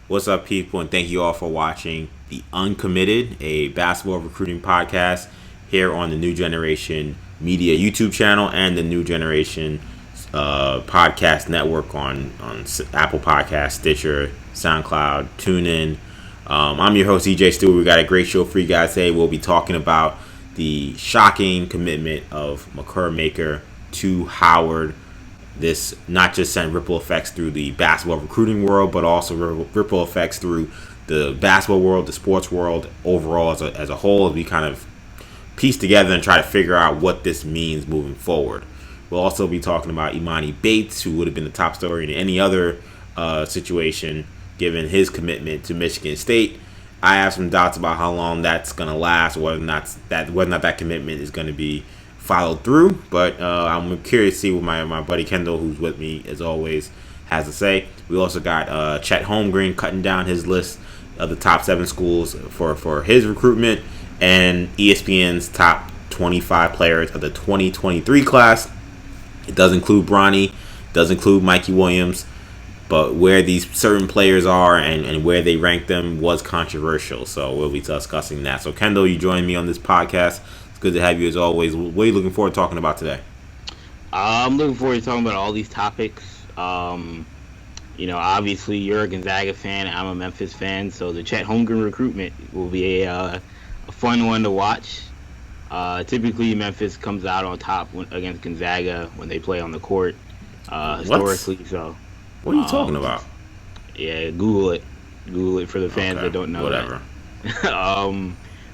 What's up, people? And thank you all for watching the Uncommitted, a basketball recruiting podcast here on the New Generation Media YouTube channel and the New Generation Podcast Network on Apple Podcast, Stitcher, SoundCloud, TuneIn. I'm your host, EJ Stewart. We got a great show for you guys today. We'll be talking about the shocking commitment of Makur Maker to Howard. This not just sent ripple effects through the basketball recruiting world, but also ripple effects through the basketball world, the sports world overall as a whole, as we kind of piece together and try to figure out what this means moving forward. We'll also be talking about Emoni Bates, who would have been the top story in any other situation, given his commitment to Michigan State. I have some doubts about how long that's going to last, or whether or not that commitment is going to be followed through, but I'm curious to see what my buddy Kendall, who's with me as always, has to say. We also got Chet Holmgren cutting down his list of the top 7 schools for his recruitment, and ESPN's top 25 players of the 2023 class. It does include Bronny, does include Mikey Williams, but where these certain players are and where they rank them was controversial, so we'll be discussing that. So Kendall, you joined me on this podcast. It's good to have you as always. What are you looking forward to talking about today? I'm looking forward to talking about all these topics. Obviously you're a Gonzaga fan. I'm a Memphis fan, so the Chet Holmgren recruitment will be a fun one to watch. Typically, Memphis comes out on top against Gonzaga when they play on the court. Historically, so. What are you talking about? Yeah, Google it. Google it for the fans that don't know. Whatever.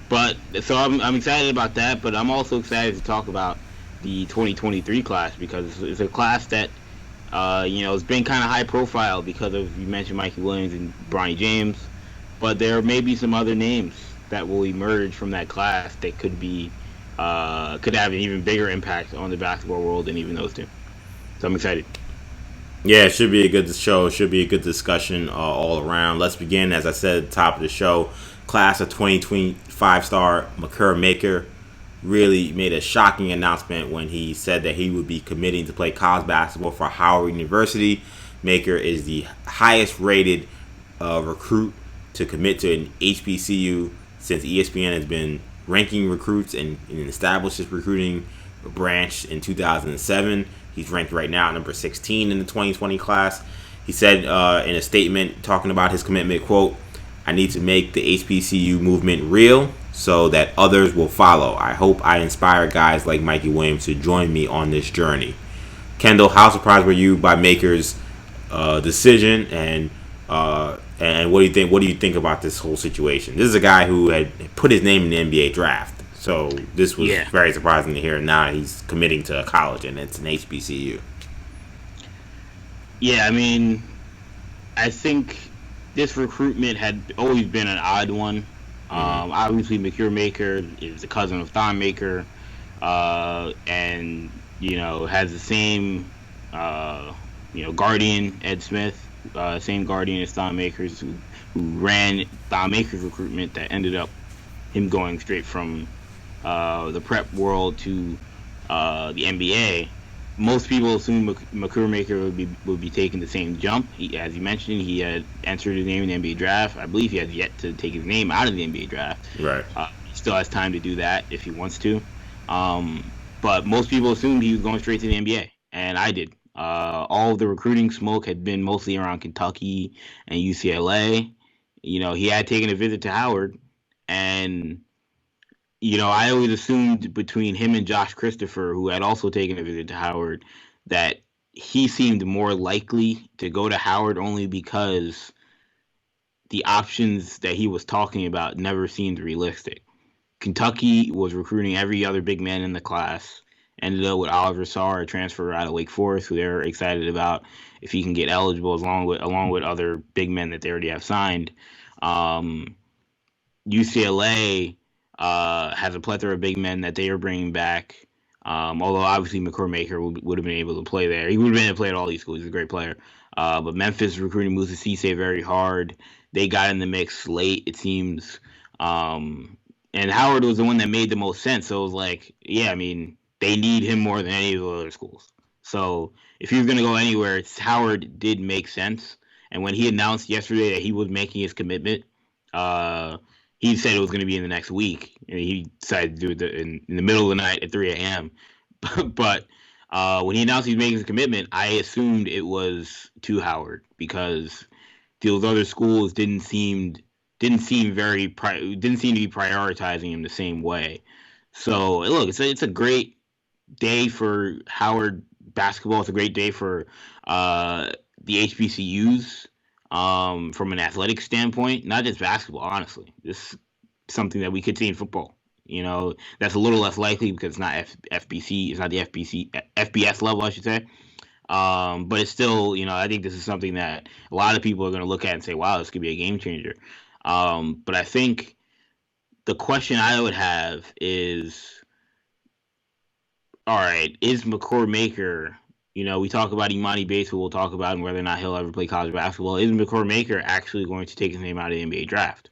But so I'm excited about that, but I'm also excited to talk about the 2023 class because it's a class that it's been kind of high profile because of, you mentioned Mikey Williams and Bronny James, but there may be some other names that will emerge from that class that could have an even bigger impact on the basketball world than even those two. So I'm excited. Yeah, it should be a good show. It should be a good discussion all around. Let's begin, as I said at the top of the show. Class of 2025 star Makur Maker really made a shocking announcement when he said that he would be committing to play college basketball for Howard University. Maker is the highest rated recruit to commit to an HBCU since ESPN has been ranking recruits and established its recruiting branch in 2007. He's ranked right now at number 16 in the 2020 class. He said in a statement talking about his commitment, quote, "I need to make the HBCU movement real so that others will follow. I hope I inspire guys like Mikey Williams to join me on this journey." Kendall, how surprised were you by Maker's decision, and what do you think? What do you think about this whole situation? This is a guy who had put his name in the NBA draft, so this was very surprising to hear. Now he's committing to a college, and it's an HBCU. Yeah, I mean, I think this recruitment had always been an odd one. Obviously, Makur Maker is the cousin of Thon Maker, and has the same guardian, Ed Smith, same guardian as Thon Maker's, who ran Thon Maker's recruitment that ended up him going straight from the prep world to the NBA. Most people assume Makur Maker would be taking the same jump. As you mentioned, he had entered his name in the NBA draft. I believe he has yet to take his name out of the NBA draft. Right. He still has time to do that if he wants to. But most people assumed he was going straight to the NBA, and I did. All of the recruiting smoke had been mostly around Kentucky and UCLA. He had taken a visit to Howard, and I always assumed between him and Josh Christopher, who had also taken a visit to Howard, that he seemed more likely to go to Howard only because the options that he was talking about never seemed realistic. Kentucky was recruiting every other big man in the class. Ended up with Oliver Sarr, a transfer out of Wake Forest, who they're excited about if he can get eligible along with other big men that they already have signed. UCLA has a plethora of big men that they are bringing back. Although obviously Makur Maker would have been able to play there. He would have been able to play at all these schools. He's a great player. But Memphis recruiting Musa Cisse very hard. They got in the mix late, it seems. And Howard was the one that made the most sense. So it was like, yeah, I mean, they need him more than any of the other schools. So if he was going to go anywhere, Howard did make sense. And when he announced yesterday that he was making his commitment, he said it was going to be in the next week, and he decided to do it in the middle of the night at 3 a.m. But when he announced he was making his commitment, I assumed it was to Howard because those other schools didn't seem to be prioritizing him the same way. So look, it's a great day for Howard basketball. It's a great day for the HBCUs from an athletic standpoint, not just basketball. Honestly, this is something that we could see in football. That's a little less likely because it's not FBC. It's not the FBS level, I should say. But it's still, I think this is something that a lot of people are going to look at and say, wow, this could be a game changer. But I think the question I would have is, all right, is Makur Maker, we talk about Emoni Bates, who we'll talk about, and whether or not he'll ever play college basketball. Is Makur Maker actually going to take his name out of the NBA draft?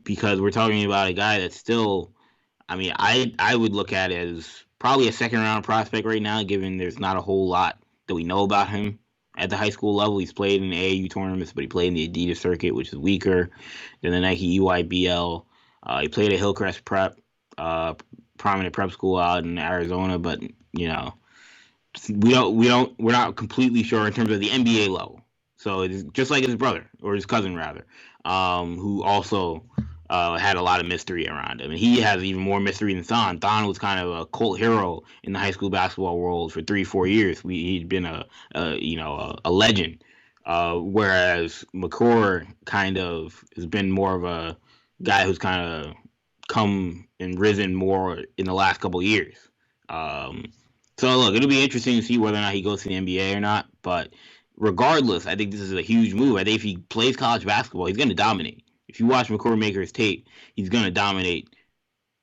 Because we're talking about a guy that's still, I would look at it as probably a second-round prospect right now, given there's not a whole lot that we know about him at the high school level. He's played in the AAU tournaments, but he played in the Adidas circuit, which is weaker than the Nike EYBL. He played at Hillcrest Prep, prominent prep school out in Arizona, but we're not completely sure in terms of the NBA level. So it's just like his brother, or his cousin rather, who also had a lot of mystery around him. And he has even more mystery than Thon. Thon was kind of a cult hero in the high school basketball world for 3-4 years. He'd been a legend. Whereas Makur kind of has been more of a guy who's kind of come and risen more in the last couple of years. So look, it'll be interesting to see whether or not he goes to the NBA or not. But regardless, I think this is a huge move. I think if he plays college basketball, he's going to dominate. If you watch Makur Maker's tape, he's going to dominate.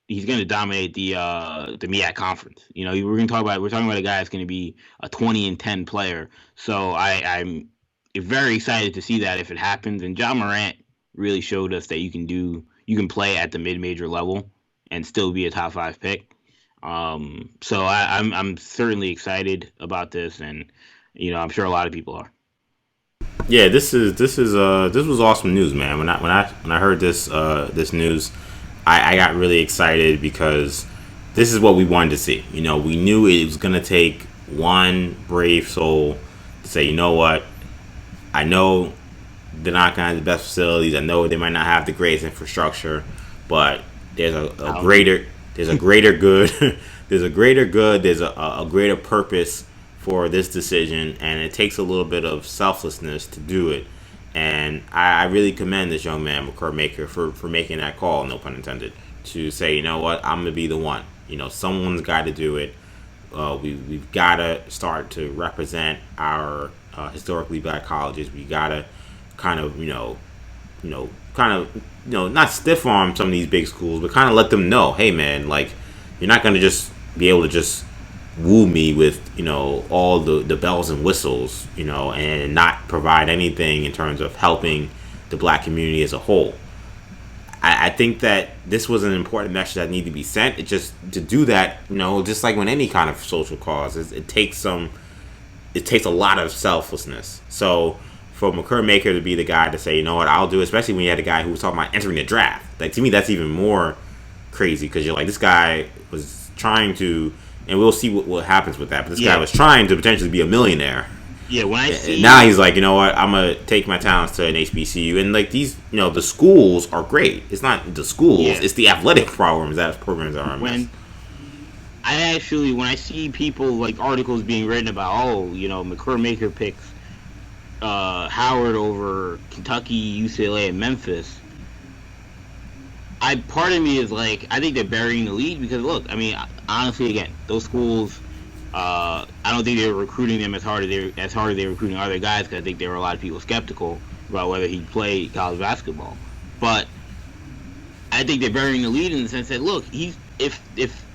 He's going to dominate the MEAC conference. We're talking about a guy that's going to be a 20-10 player. So I'm very excited to see that if it happens. And John Morant really showed us that you can play at the mid-major level and still be a top 5 pick. So I'm certainly excited about this, and I'm sure a lot of people are. Yeah, this was awesome news, man. When I heard this news, I got really excited because this is what we wanted to see. We knew it was gonna take one brave soul to say, you know what, I know they're not gonna have the best facilities. I know they might not have the greatest infrastructure, but there's a greater good. There's a greater good. There's a greater purpose for this decision, and it takes a little bit of selflessness to do it. And I really commend this young man, Makur Maker, for making that call, no pun intended, to say, you know what, I'm gonna be the one. Someone's got to do it. We've got to start to represent our historically black colleges. We got to kind of, not stiff arm some of these big schools, but kind of let them know, hey man, like, you're not gonna just be able to just woo me with all the bells and whistles, and not provide anything in terms of helping the black community as a whole. I think that this was an important message that needed to be sent. It just to do that, just like when any kind of social cause, it takes a lot of selflessness. So for Makur Maker to be the guy to say, you know what, I'll do it, especially when you had a guy who was talking about entering the draft. Like, to me, that's even more crazy, because you're like, this guy was trying to, and we'll see what happens with that, but this guy was trying to potentially be a millionaire. Yeah, when I see... Now he's like, you know what, I'm going to take my talents to an HBCU. And, like, these, the schools are great. It's not the schools. Yeah. It's the athletic programs that are a mess. When I see people, like, articles being written about, Makur Maker picks Howard over Kentucky, UCLA, and Memphis, part of me is like, I think they're burying the lead, because look, honestly, again, those schools, I don't think they were recruiting them as hard as they were recruiting other guys, because I think there were a lot of people skeptical about whether he'd play college basketball. But I think they're burying the lead in the sense that, look, if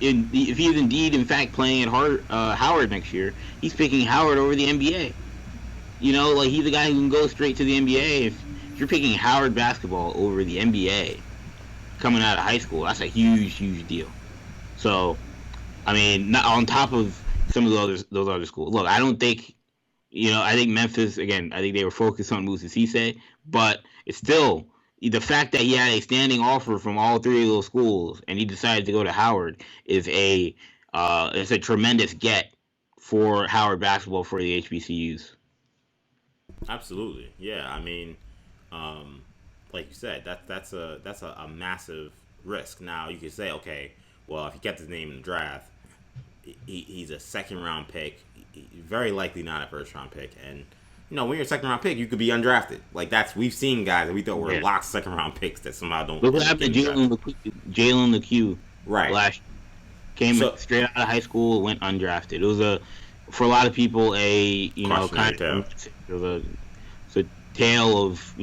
he's indeed in fact playing at Howard next year, he's picking Howard over the NBA. He's a guy who can go straight to the NBA. If you're picking Howard basketball over the NBA coming out of high school, that's a huge deal. So, not on top of some of those other schools. Look, I don't think, I think Memphis, again, I think they were focused on Musa Cisse, but it's still the fact that he had a standing offer from all three of those schools and he decided to go to Howard is it's a tremendous get for Howard basketball for the HBCUs. Absolutely, yeah. I mean, like you said, that's a massive risk. Now you could say, okay, well, if he kept his name in the draft, he's a second round pick, very likely not a first round pick, and when you're a second round pick, you could be undrafted. Like we've seen guys that we thought were locked second round picks that somehow don't. Look what happened to Jalen LeCue. Right. Last came straight out of high school, went undrafted. It was for a lot of people kind of it's a tale of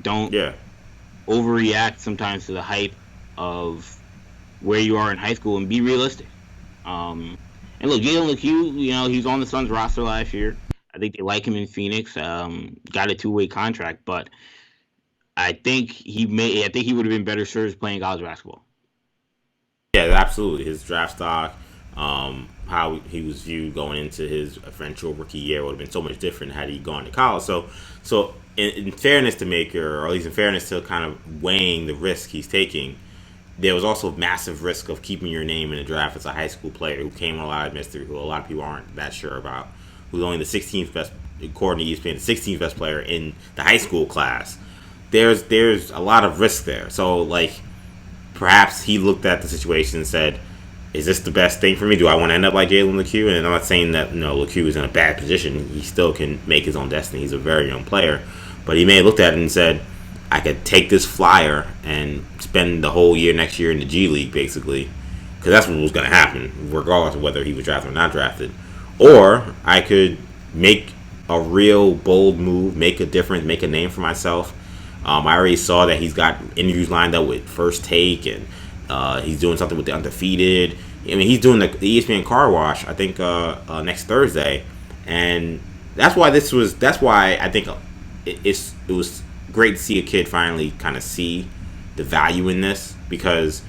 don't overreact sometimes to the hype of where you are in high school and be realistic. And look, Jalen LeCue, he's on the Suns roster last year. I think they like him in Phoenix. Got a 2-way contract, but I think he would have been better served playing college basketball. Yeah, absolutely. His draft stock, how he was viewed going into his eventual rookie year would have been so much different had he gone to college. So in fairness to Maker, or at least in fairness to kind of weighing the risk he's taking, there was also massive risk of keeping your name in the draft as a high school player who came with a lot of mystery, who a lot of people aren't that sure about, who's only the 16th best, according to ESPN, the 16th best player in the high school class. There's a lot of risk there. So, perhaps he looked at the situation and said, is this the best thing for me? Do I want to end up like Jalen LeCue? And I'm not saying that LeCue is in a bad position. He still can make his own destiny. He's a very young player. But he may have looked at it and said, I could take this flyer and spend the whole year next year in the G League, basically, because that's what was going to happen, regardless of whether he was drafted or not drafted. Or I could make a real bold move, make a difference, make a name for myself. I already saw that he's got interviews lined up with First Take, and he's doing something with the Undefeated. I mean, he's doing the ESPN Car Wash, I think, next Thursday, and that's why I think it was great to see a kid finally kind of see the value in this, because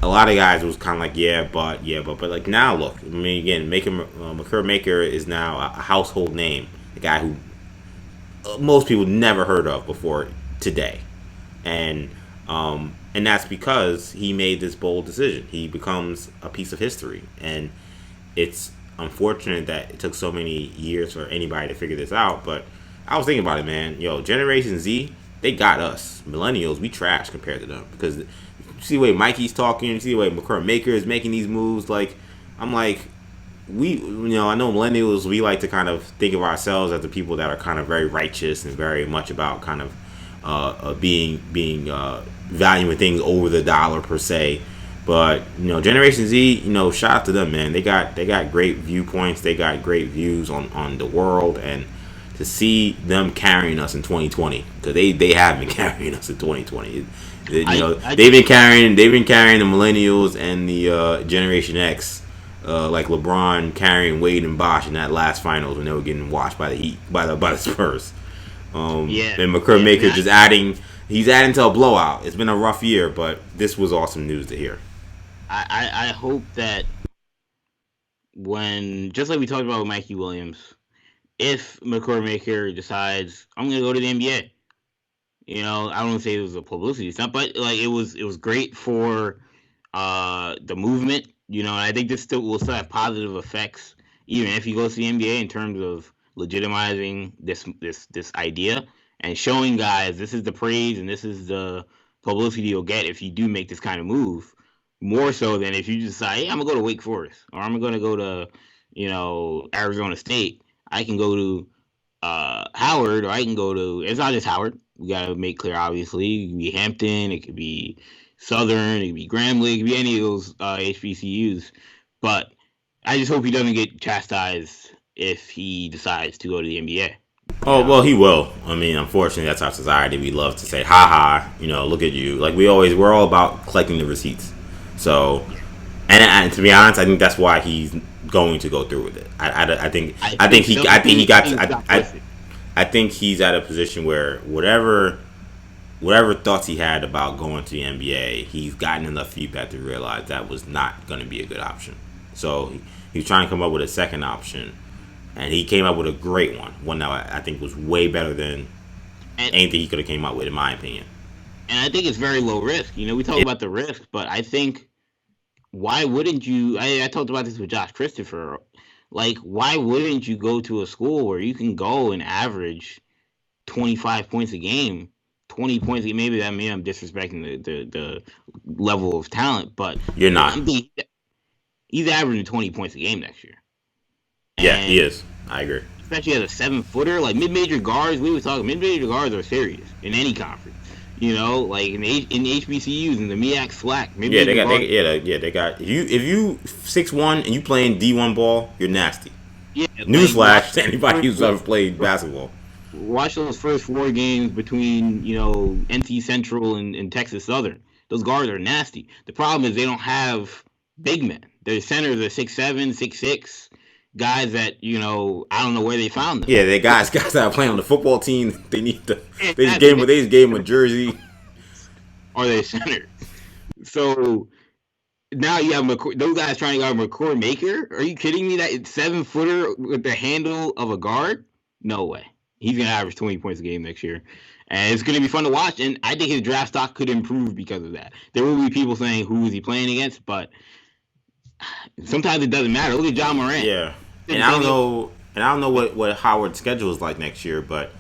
a lot of guys was kind of like, but like now look, I mean, again, Makur Maker is now a household name, a guy who most people never heard of before today, and that's because he made this bold decision. He becomes a piece of history, and it's unfortunate that it took so many years for anybody to figure this out. But I was thinking about it, man. Generation Z, they got us. Millennials, we trash compared to them, because you see the way Mikey's talking, you see the way Makur Maker is making these moves. I'm like, I know millennials, we like to kind of think of ourselves as the people that are kind of very righteous and very much about kind of being valuing things over the dollar per se. But Generation Z, shout out to them, man. They got great viewpoints. They got great views on the world, and to see them carrying us in 2020, because they have been carrying us in 2020. They've been carrying the millennials and the Generation X. Like LeBron carrying Wade and Bosh in that last finals when they were getting washed by the Heat, by the Spurs. And Makur Maker he's adding to a blowout. It's been a rough year, but this was awesome news to hear. I hope that just like we talked about with Mikey Williams, if Makur Maker decides I'm going to go to the NBA, I don't want to say it was a publicity stunt, but it was great for the movement. I think this will still have positive effects, even if he goes to the NBA, in terms of legitimizing this idea and showing guys this is the praise and this is the publicity you'll get if you do make this kind of move, more so than if you decide, hey, I'm gonna go to Wake Forest, or I'm gonna go to Arizona State. I can go to Howard, or I can go to, it's not just Howard. We gotta make clear, obviously, it could be Hampton, it could be Southern, it could be Grambling, it could be any of those HBCUs. But I just hope he doesn't get chastised if he decides to go to the NBA. Oh, well, he will. I mean, unfortunately, that's our society. We love to say, ha, look at you. Like, we're all about collecting the receipts. So, and to be honest, I think that's why he's going to go through with it. I think he's at a position where whatever thoughts he had about going to the NBA, he's gotten enough feedback to realize that was not going to be a good option. So he's trying to come up with a second option, And he came up with a great one that I think was way better than anything he could have came up with, in my opinion. And I think it's very low risk. You know, we talk about the risk, but I think why wouldn't you? I talked about this with Josh Christopher. Like, why wouldn't you go to a school where you can go and average 25 points a game, 20 points? Maybe that means I'm disrespecting the level of talent, but you're not. He's averaging 20 points a game next year. Yeah, he is. I agree. Especially as a 7-footer, like mid-major guards. We were talking mid-major guards are serious in any conference. You know, like in HBCUs and the MEAC SWAC. Yeah, they got. If you 6'1" and you playing D1 ball, you're nasty. Yeah. Newsflash to anybody who's ever played basketball. Watch those first 4 games between NC Central and Texas Southern. Those guards are nasty. The problem is they don't have big men. Their centers are 6'7", 6'6". Guys that I don't know where they found them. Yeah, they guys that are playing on the football team. They need to. They just gave him a jersey. Or they center. So now you have those guys trying to guard Makur Maker. Are you kidding me? That 7-footer with the handle of a guard? No way. He's gonna average 20 points a game next year, and it's gonna be fun to watch. And I think his draft stock could improve because of that. There will be people saying who is he playing against, but sometimes it doesn't matter. Look at John Morant. Yeah. And I don't know what Howard's schedule is like next year, but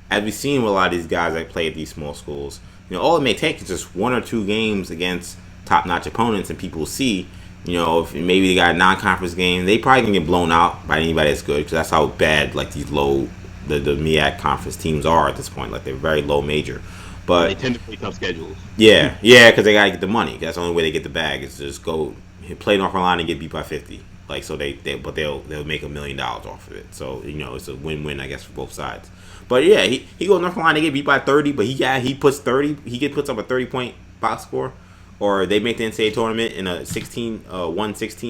as we've seen with a lot of these guys that play at these small schools, all it may take is just 1 or 2 games against top-notch opponents, and people see, if maybe they got a non-conference game, they probably can get blown out by anybody that's good, because that's how bad like these low, the MEAC conference teams are at this point. Like, they're very low major. But they tend to play tough schedules. Yeah, because they got to get the money. That's the only way they get the bag is to just go play North Carolina and get beat by 50. Like, so they'll make $1 million off of it. So it's a win-win, I guess, for both sides. But yeah, he goes North Carolina, get beat by 30, but he puts 30. He puts up a 30-point box score, or they make the NCAA tournament in a 1-16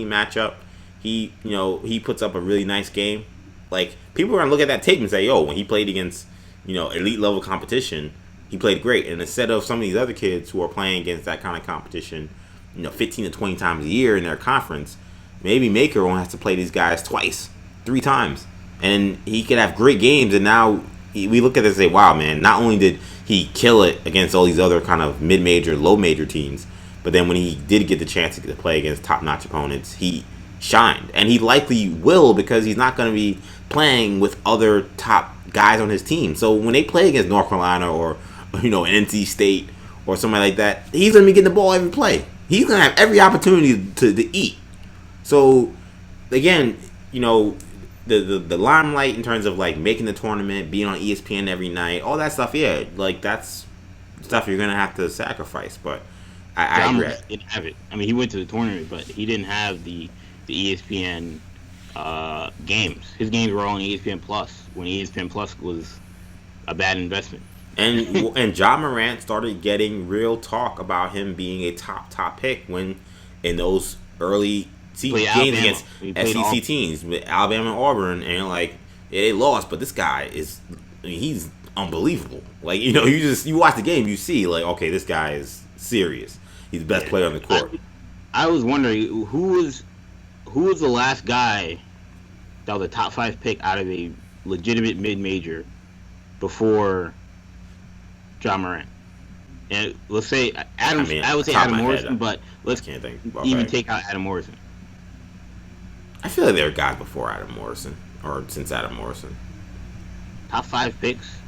matchup. He puts up a really nice game. Like, people are gonna look at that tape and say, "Yo, when he played against elite level competition, he played great." And instead of some of these other kids who are playing against that kind of competition, 15 to 20 times a year in their conference. Maybe Maker won't have to play these guys 3 times. And he could have great games. And now we look at this and say, wow, man, not only did he kill it against all these other kind of mid-major, low-major teams, but then when he did get the chance to play against top-notch opponents, he shined. And he likely will, because he's not going to be playing with other top guys on his team. So when they play against North Carolina or NC State or somebody like that, he's going to be getting the ball every play. He's going to have every opportunity to eat. So, again, the limelight in terms of, like, making the tournament, being on ESPN every night, all that stuff, yeah, like, that's stuff you're going to have to sacrifice. But I agree. Didn't have it. I mean, he went to the tournament, but he didn't have the ESPN games. His games were all on ESPN Plus, when ESPN Plus was a bad investment. And John Morant started getting real talk about him being a top pick when in those early games against SEC teams with Alabama and Auburn, and like, yeah, they lost, but this guy he's unbelievable. Like, you watch the game, you see, like, okay, this guy is serious. He's the best player on the court. I was wondering who was the last guy that was a top 5 pick out of a legitimate mid-major before John Morant. And let's say Adam. I would say Adam Morrison, but let's even take out Adam Morrison. I feel like there are guys before Adam Morrison, or since Adam Morrison. Top 5 picks.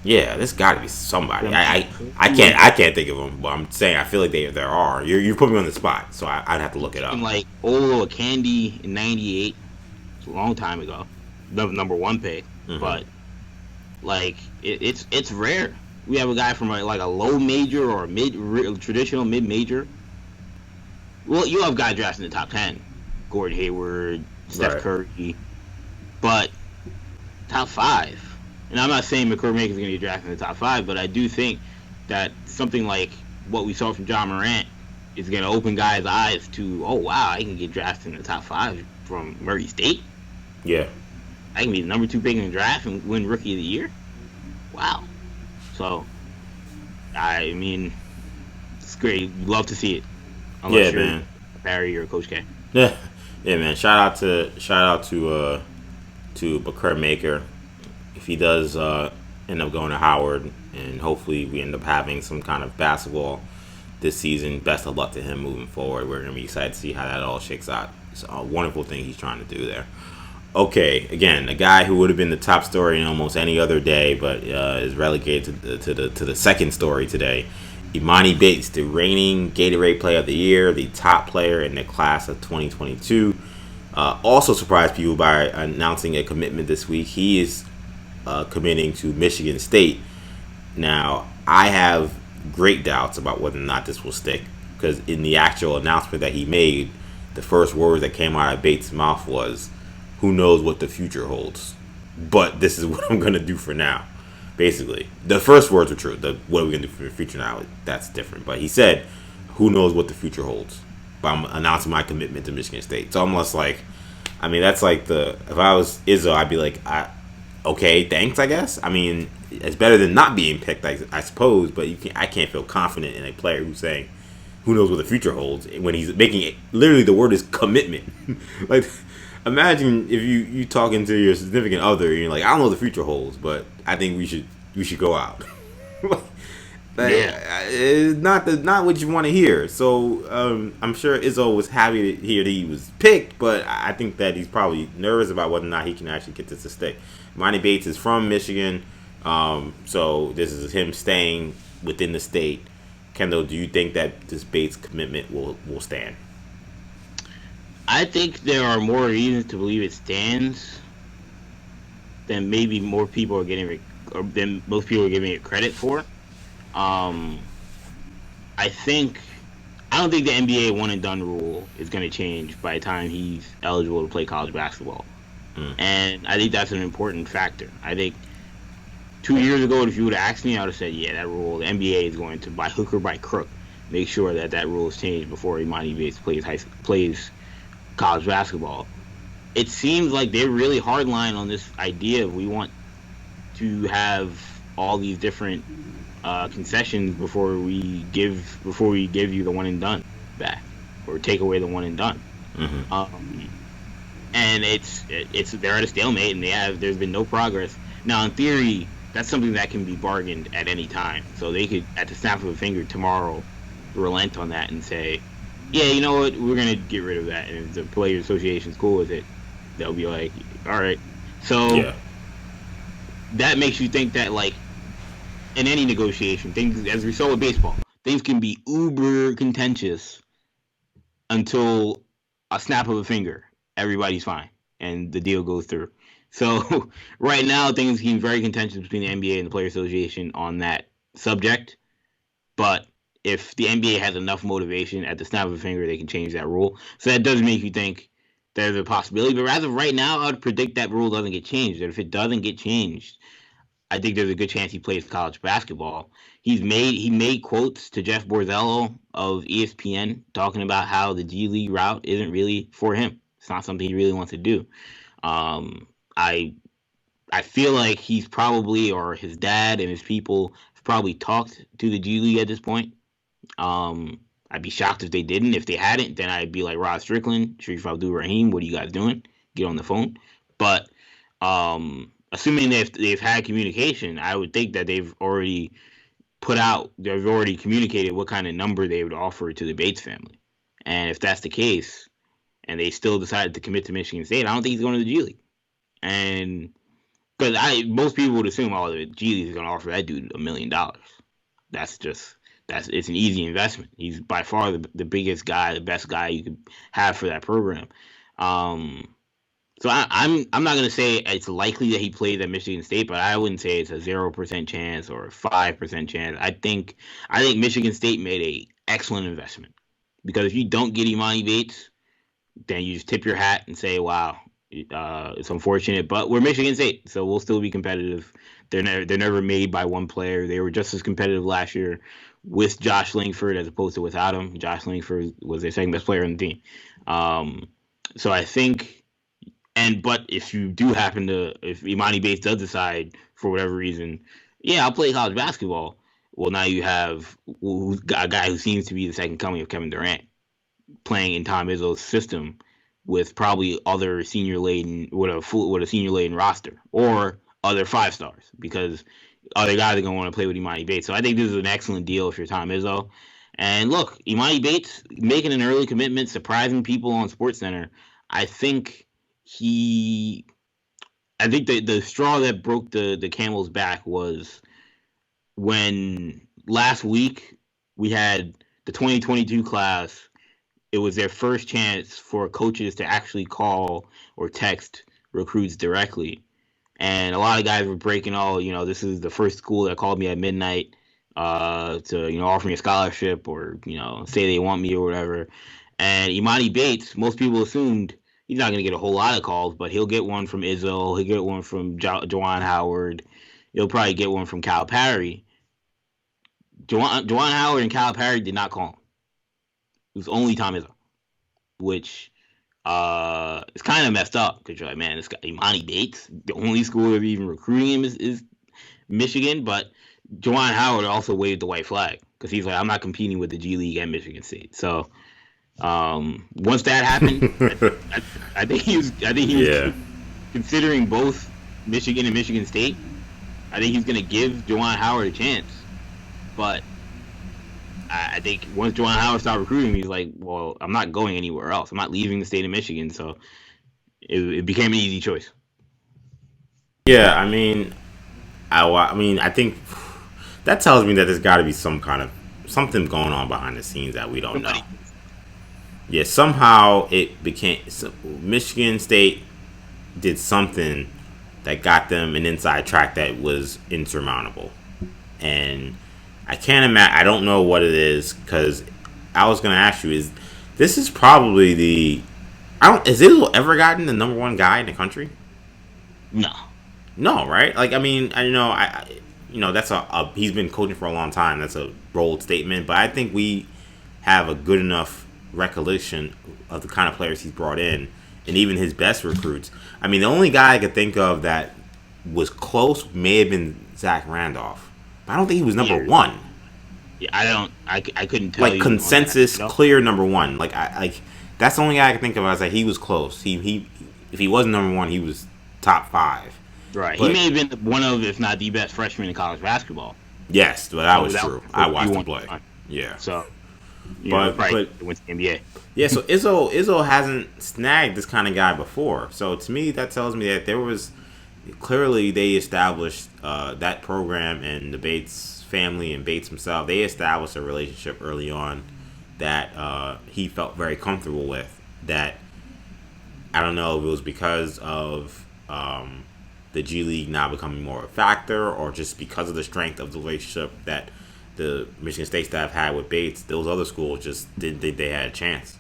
Yeah, there's got to be somebody. I can't think of them, but I'm saying I feel like there are. You put me on the spot, so I'd have to look it up. Like Olo Candy in '98, it's a long time ago. The number 1 pick, but like it's rare. We have a guy from like a low major or a traditional mid major. Well, you have guys drafted in the top 10. Gordon Hayward, Steph Curry, but top 5. And I'm not saying Makur Maker is going to get drafted in the top 5, but I do think that something like what we saw from John Morant is going to open guys' eyes to, oh wow, I can get drafted in the top 5 from Murray State. Yeah, I can be the number 2 pick in the draft and win Rookie of the Year. Wow. So, I mean, it's great. You'd love to see it. Unless you're Barry or Coach K. Yeah, man. Shout out to to Makur Maker. If he does end up going to Howard, and hopefully we end up having some kind of basketball this season, best of luck to him moving forward. We're going to be excited to see how that all shakes out. It's a wonderful thing he's trying to do there. Okay, again, a guy who would have been the top story in almost any other day, but is relegated to the second story today. Emoni Bates, the reigning Gatorade Player of the Year, the top player in the class of 2022, also surprised people by announcing a commitment this week. He is committing to Michigan State. Now, I have great doubts about whether or not this will stick, because in the actual announcement that he made, the first words that came out of Bates' mouth was, "Who knows what the future holds?" But this is what I'm going to do for now. Basically, the first words were true. What are we going to do for the future now? That's different. But he said, "Who knows what the future holds?" But I'm announcing my commitment to Michigan State. So I'm almost like, I mean, that's like if I was Izzo, I'd be like, okay, thanks, I guess. I mean, it's better than not being picked, I suppose. But I can't feel confident in a player who's saying, "Who knows what the future holds?" when he's making it. Literally, the word is commitment. Like, imagine if you talking to your significant other and you're like, "I don't know what the future holds, but I think we should go out." It's not what you want to hear. So I'm sure Izzo was happy to hear that he was picked, but I think that he's probably nervous about whether or not he can actually get this to stick. Emoni Bates is from Michigan, so this is him staying within the state. Kendall, do you think that this Bates commitment will stand? I think there are more reasons to believe it stands than maybe more people are than most people are giving it credit for. I don't think the NBA one and done rule is going to change by the time he's eligible to play college basketball. And I think that's an important factor. I think 2 years ago, if you would have asked me, I would have said, yeah, that rule, the NBA is going to, by hook or by crook, make sure that rule is changed before Emoni Bates plays college basketball. It seems like they're really hardline on this idea of we want to have all these different concessions before we give you the one and done back, or take away the one and done. And it's they're at a stalemate, and there's been no progress. Now, in theory, that's something that can be bargained at any time. So they could, at the snap of a finger tomorrow, relent on that and say, yeah, you know what, we're going to get rid of that. And if the Players Association's cool with it, they'll be like, all right. So that makes you think that, like, in any negotiation, things, as we saw with baseball, things can be uber contentious until a snap of a finger. Everybody's fine, and the deal goes through. So right now, things seem very contentious between the NBA and the Players Association on that subject. But if the NBA has enough motivation, at the snap of a finger, they can change that rule. So that does make you think there's a possibility. But as of right now, I would predict that rule doesn't get changed. And if it doesn't get changed, I think there's a good chance he plays college basketball. He made quotes to Jeff Borzello of ESPN talking about how the G League route isn't really for him. It's not something he really wants to do. I feel like he's probably, or his dad and his people have probably talked to the G League at this point. I'd be shocked if they didn't. If they hadn't, then I'd be like, Rod Strickland, Sharif Abdul-Rahim, what are you guys doing? Get on the phone. But assuming they've had communication, I would think that they've already communicated what kind of number they would offer to the Bates family. And if that's the case, and they still decided to commit to Michigan State, I don't think he's going to the G League. And because most people would assume, oh, the G League is going to offer that dude $1 million. It's an easy investment. He's by far the biggest guy, the best guy you could have for that program. So I'm not going to say it's likely that he plays at Michigan State, but I wouldn't say it's a 0% chance or a 5% chance. I think Michigan State made a excellent investment, because if you don't get Emoni Bates, then you just tip your hat and say, wow, it's unfortunate, but we're Michigan State, so we'll still be competitive. They're never made by one player. They were just as competitive last year with Josh Langford as opposed to without him. Josh Langford was their second best player on the team. So I think, but if you do if Emoni Bates does decide for whatever reason, yeah, I'll play college basketball. Well, now you have a guy who seems to be the second coming of Kevin Durant playing in Tom Izzo's system with probably other senior laden with a senior laden roster or other 5-stars because other guys are gonna want to play with Emoni Bates. So I think this is an excellent deal if you're Tom Izzo. And look, Emoni Bates making an early commitment, surprising people on SportsCenter. I think the straw that broke the camel's back was when last week we had the 2022 class. It was their first chance for coaches to actually call or text recruits directly. And a lot of guys were breaking this is the first school that called me at midnight to offer me a scholarship or say they want me or whatever. And Emoni Bates, most people assumed he's not going to get a whole lot of calls, but he'll get one from Izzo, he'll get one from Juwan Howard, he'll probably get one from Calipari. Juwan Howard and Calipari did not call him. It was only Tom Izzo, which is kind of messed up because you're like, man, this guy Emoni Bates, the only school that even recruiting him is Michigan, but Juwan Howard also waved the white flag because he's like, I'm not competing with the G League and Michigan State. So once that happened, I think he was considering both Michigan and Michigan State. I think he's going to give Juwan Howard a chance, but I think once Juwan Howard started recruiting, he's like, well, I'm not going anywhere else. I'm not leaving the state of Michigan, so it became an easy choice. Yeah, I mean, I think that tells me that there's got to be something going on behind the scenes that we don't know. Yeah, somehow it became Michigan State did something that got them an inside track that was insurmountable, and I can't imagine. I don't know what it is because I was going to ask you: this is probably has Izzo ever gotten the number one guy in the country? No, right? Like, I mean, that's he's been coaching for a long time. That's a bold statement, but I think we have a good enough recollection of the kind of players he's brought in, and even his best recruits. I mean, the only guy I could think of that was close may have been Zach Randolph. I don't think he was number one. Yeah, I couldn't tell you. Like consensus, clear number one. Like that's the only guy I could think of. I was like, he was close. He if he wasn't number one, he was top 5. Right. But he may have been one of, if not the best freshman in college basketball. Yes, but that was true. I watched him play. Yeah. So, but went to the NBA. Yeah. So Izzo hasn't snagged this kind of guy before. So to me, that tells me that there was. Clearly, they established that program and the Bates family and Bates himself. They established a relationship early on that he felt very comfortable with. That I don't know if it was because of the G League now becoming more a factor, or just because of the strength of the relationship that the Michigan State staff had with Bates. Those other schools just didn't think they had a chance,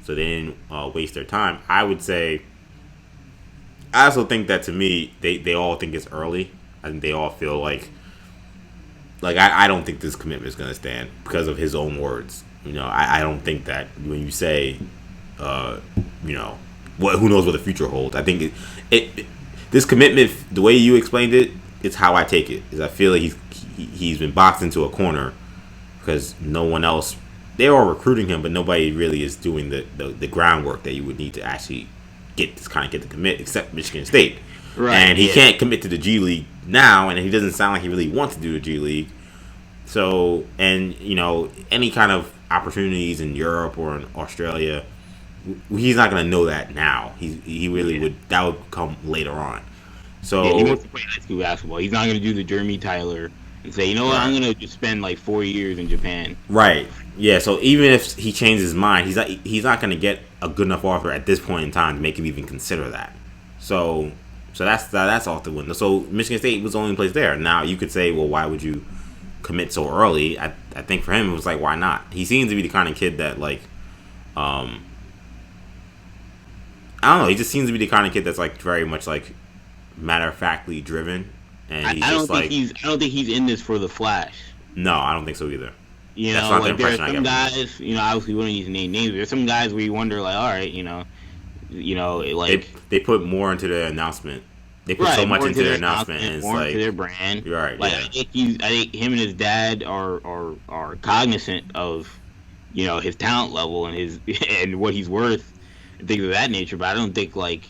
so they didn't waste their time. I would say. I also think that, to me, they all think it's early. I think they all feel like I don't think this commitment is going to stand because of his own words. I don't think that when you say, who knows what the future holds. I think this commitment, the way you explained it, is how I take it. Is I feel like he's been boxed into a corner because no one else. They're all recruiting him, but nobody really is doing the groundwork that you would need to actually get the commit, except Michigan State. Right. And he can't commit to the G League now, and he doesn't sound like he really wants to do the G League. So, and any kind of opportunities in Europe or in Australia, he's not going to know that now. He really would. That would come later on. So he wants to play high school basketball. He's not going to do the Jeremy Tyler and say, you know what, I'm going to just spend like 4 years in Japan. Right. Yeah. So even if he changes his mind, he's not going to get a good enough offer at this point in time to make him even consider that. So that's off the window. So Michigan State was the only place there. Now you could say, well, why would you commit so early? I think for him it was like, why not? He seems to be the kind of kid that I don't know. He just seems to be the kind of kid that's like very much like matter of factly driven, and I don't think he's in this for the flash. No, I don't think so either. That's not the impression I get. There are some guys, obviously we don't need to name names. There's some guys where you wonder, like, all right, they put more into their announcement. They put so much into their announcement, and it's more like into their brand. Right. Like, yeah. I think him and his dad are cognizant of, his talent level and his and what he's worth. and things of that nature. But I don't think like,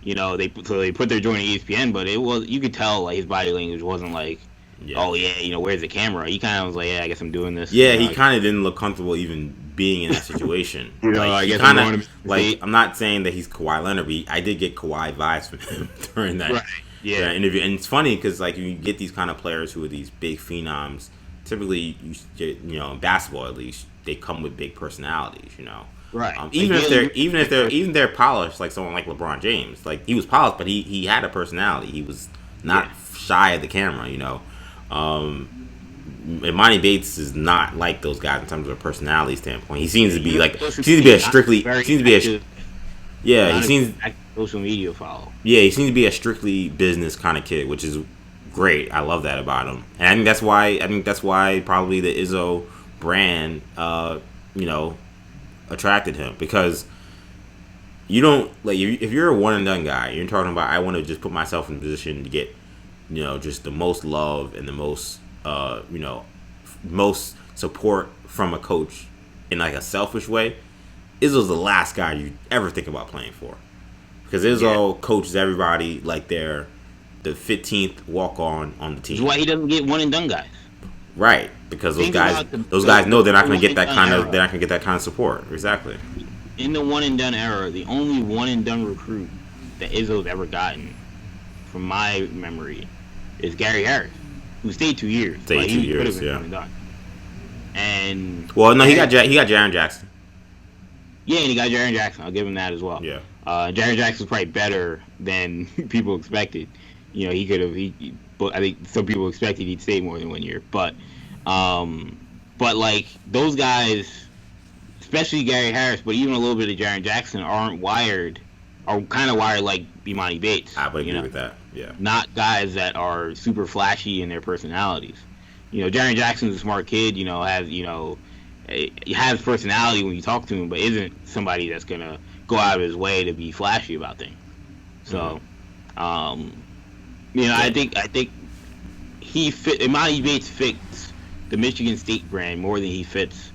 they put their joint in ESPN, but you could tell like his body language wasn't like, Yeah. oh yeah, where's the camera? He kind of was like, yeah, I guess I'm doing this. Yeah, he kind of didn't look comfortable even being in that situation. I guess I'm not saying that he's Kawhi Leonard, but I did get Kawhi vibes from him during that, that interview. And it's funny because like you get these kind of players who are these big phenoms. Typically, in basketball at least, they come with big personalities. Right. Even if they're polished, like someone like LeBron James, like he was polished, but he had a personality. He was not shy of the camera. Emoni Bates is not like those guys in terms of a personality standpoint. He seems to be social media follow. Yeah, he seems to be a strictly business kind of kid, which is great. I love that about him, and I think that's why probably the Izzo brand, attracted him, because you don't like if you're a one and done guy, you're talking about I want to just put myself in a position to get just the most love and the most most support from a coach in like a selfish way. Izzo's the last guy you ever think about playing for, because Izzo coaches everybody like they're the 15th walk on the team. That's why he doesn't get one and done guys. Right, because those guys know they're not going to get that kind of support. Exactly. In the one and done era, the only one and done recruit that Izzo's ever gotten, from my memory, is Gary Harris, who stayed 2 years. Stayed 2 years, yeah. One and done. And he got Jaren Jackson. Yeah, and he got Jaren Jackson. I'll give him that as well. Yeah. Jaren Jackson's probably better than people expected. He could have. But I think some people expected he'd stay more than 1 year. But like those guys, especially Gary Harris, but even a little bit of Jaren Jackson, are kind of wired like Emoni Bates. I would agree with that. Yeah. Not guys that are super flashy in their personalities. Jaren Jackson's a smart kid. He has personality when you talk to him, but isn't somebody that's gonna go out of his way to be flashy about things. So, I think Emoni Bates fits the Michigan State brand more than he fits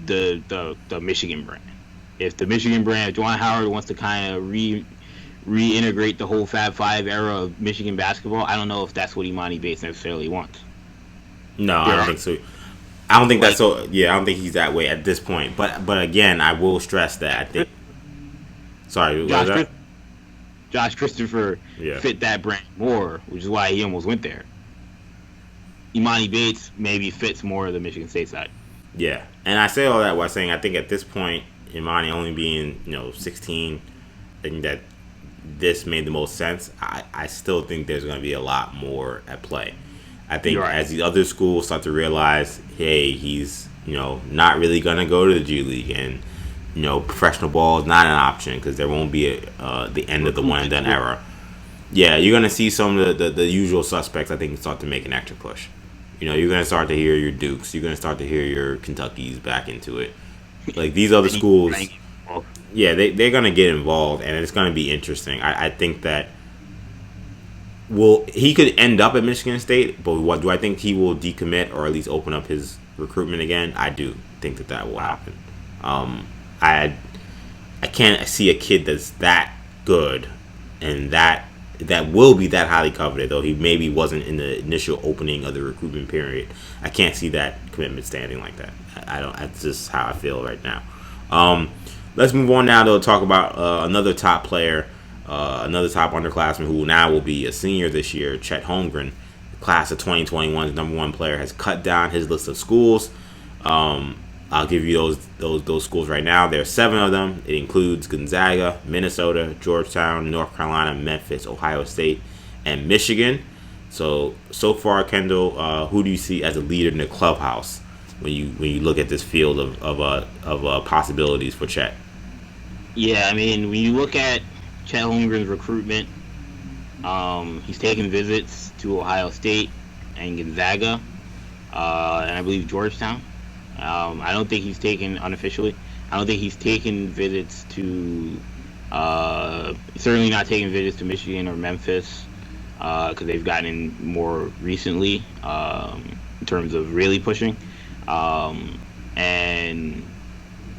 the Michigan brand. If the Michigan brand, if Juwan Howard wants to kind of reintegrate the whole Fab Five era of Michigan basketball, I don't know if that's what Emoni Bates necessarily wants. No, I don't think so. I don't think that's so. Yeah, I don't think he's that way at this point. But again, I will stress that I think. Sorry, Josh Christopher fit that brand more, which is why he almost went there. Emoni Bates maybe fits more of the Michigan State side. Yeah, and I say all that while saying I think at this point, Emoni only being 16, I think that this made the most sense. I still think there's going to be a lot more at play. I think as the other schools start to realize, hey, he's not really going to go to the G League, and professional ball is not an option because there won't be the end of the one and done era. Yeah, you're going to see some of the usual suspects, I think, start to make an extra push. You're going to start to hear your Dukes. You're going to start to hear your Kentuckys back into it. Like these other schools, yeah, they're going to get involved, and it's going to be interesting. I think that he could end up at Michigan State, but do I think he will decommit or at least open up his recruitment again? I do think that will happen. I can't see a kid that's that good and that will be that highly coveted, though he maybe wasn't in the initial opening of the recruitment period. I can't see that commitment standing like that. I don't. That's just how I feel right now. Let's move on now to talk about another top player, another top underclassman who now will be a senior this year, Chet Holmgren. The class of 2021's number one player has cut down his list of schools. I'll give you those schools right now. There are 7 of them. It includes Gonzaga, Minnesota, Georgetown, North Carolina, Memphis, Ohio State, and Michigan. So far, Kendall, who do you see as a leader in the clubhouse when you look at this field of possibilities for Chet? Yeah, I mean, when you look at Chet Holmgren's recruitment, he's taken visits to Ohio State and Gonzaga, and I believe Georgetown. I don't think he's taken unofficially. I don't think he's taken visits to, certainly not taking visits to Michigan or Memphis, because they've gotten in more recently in terms of really pushing. And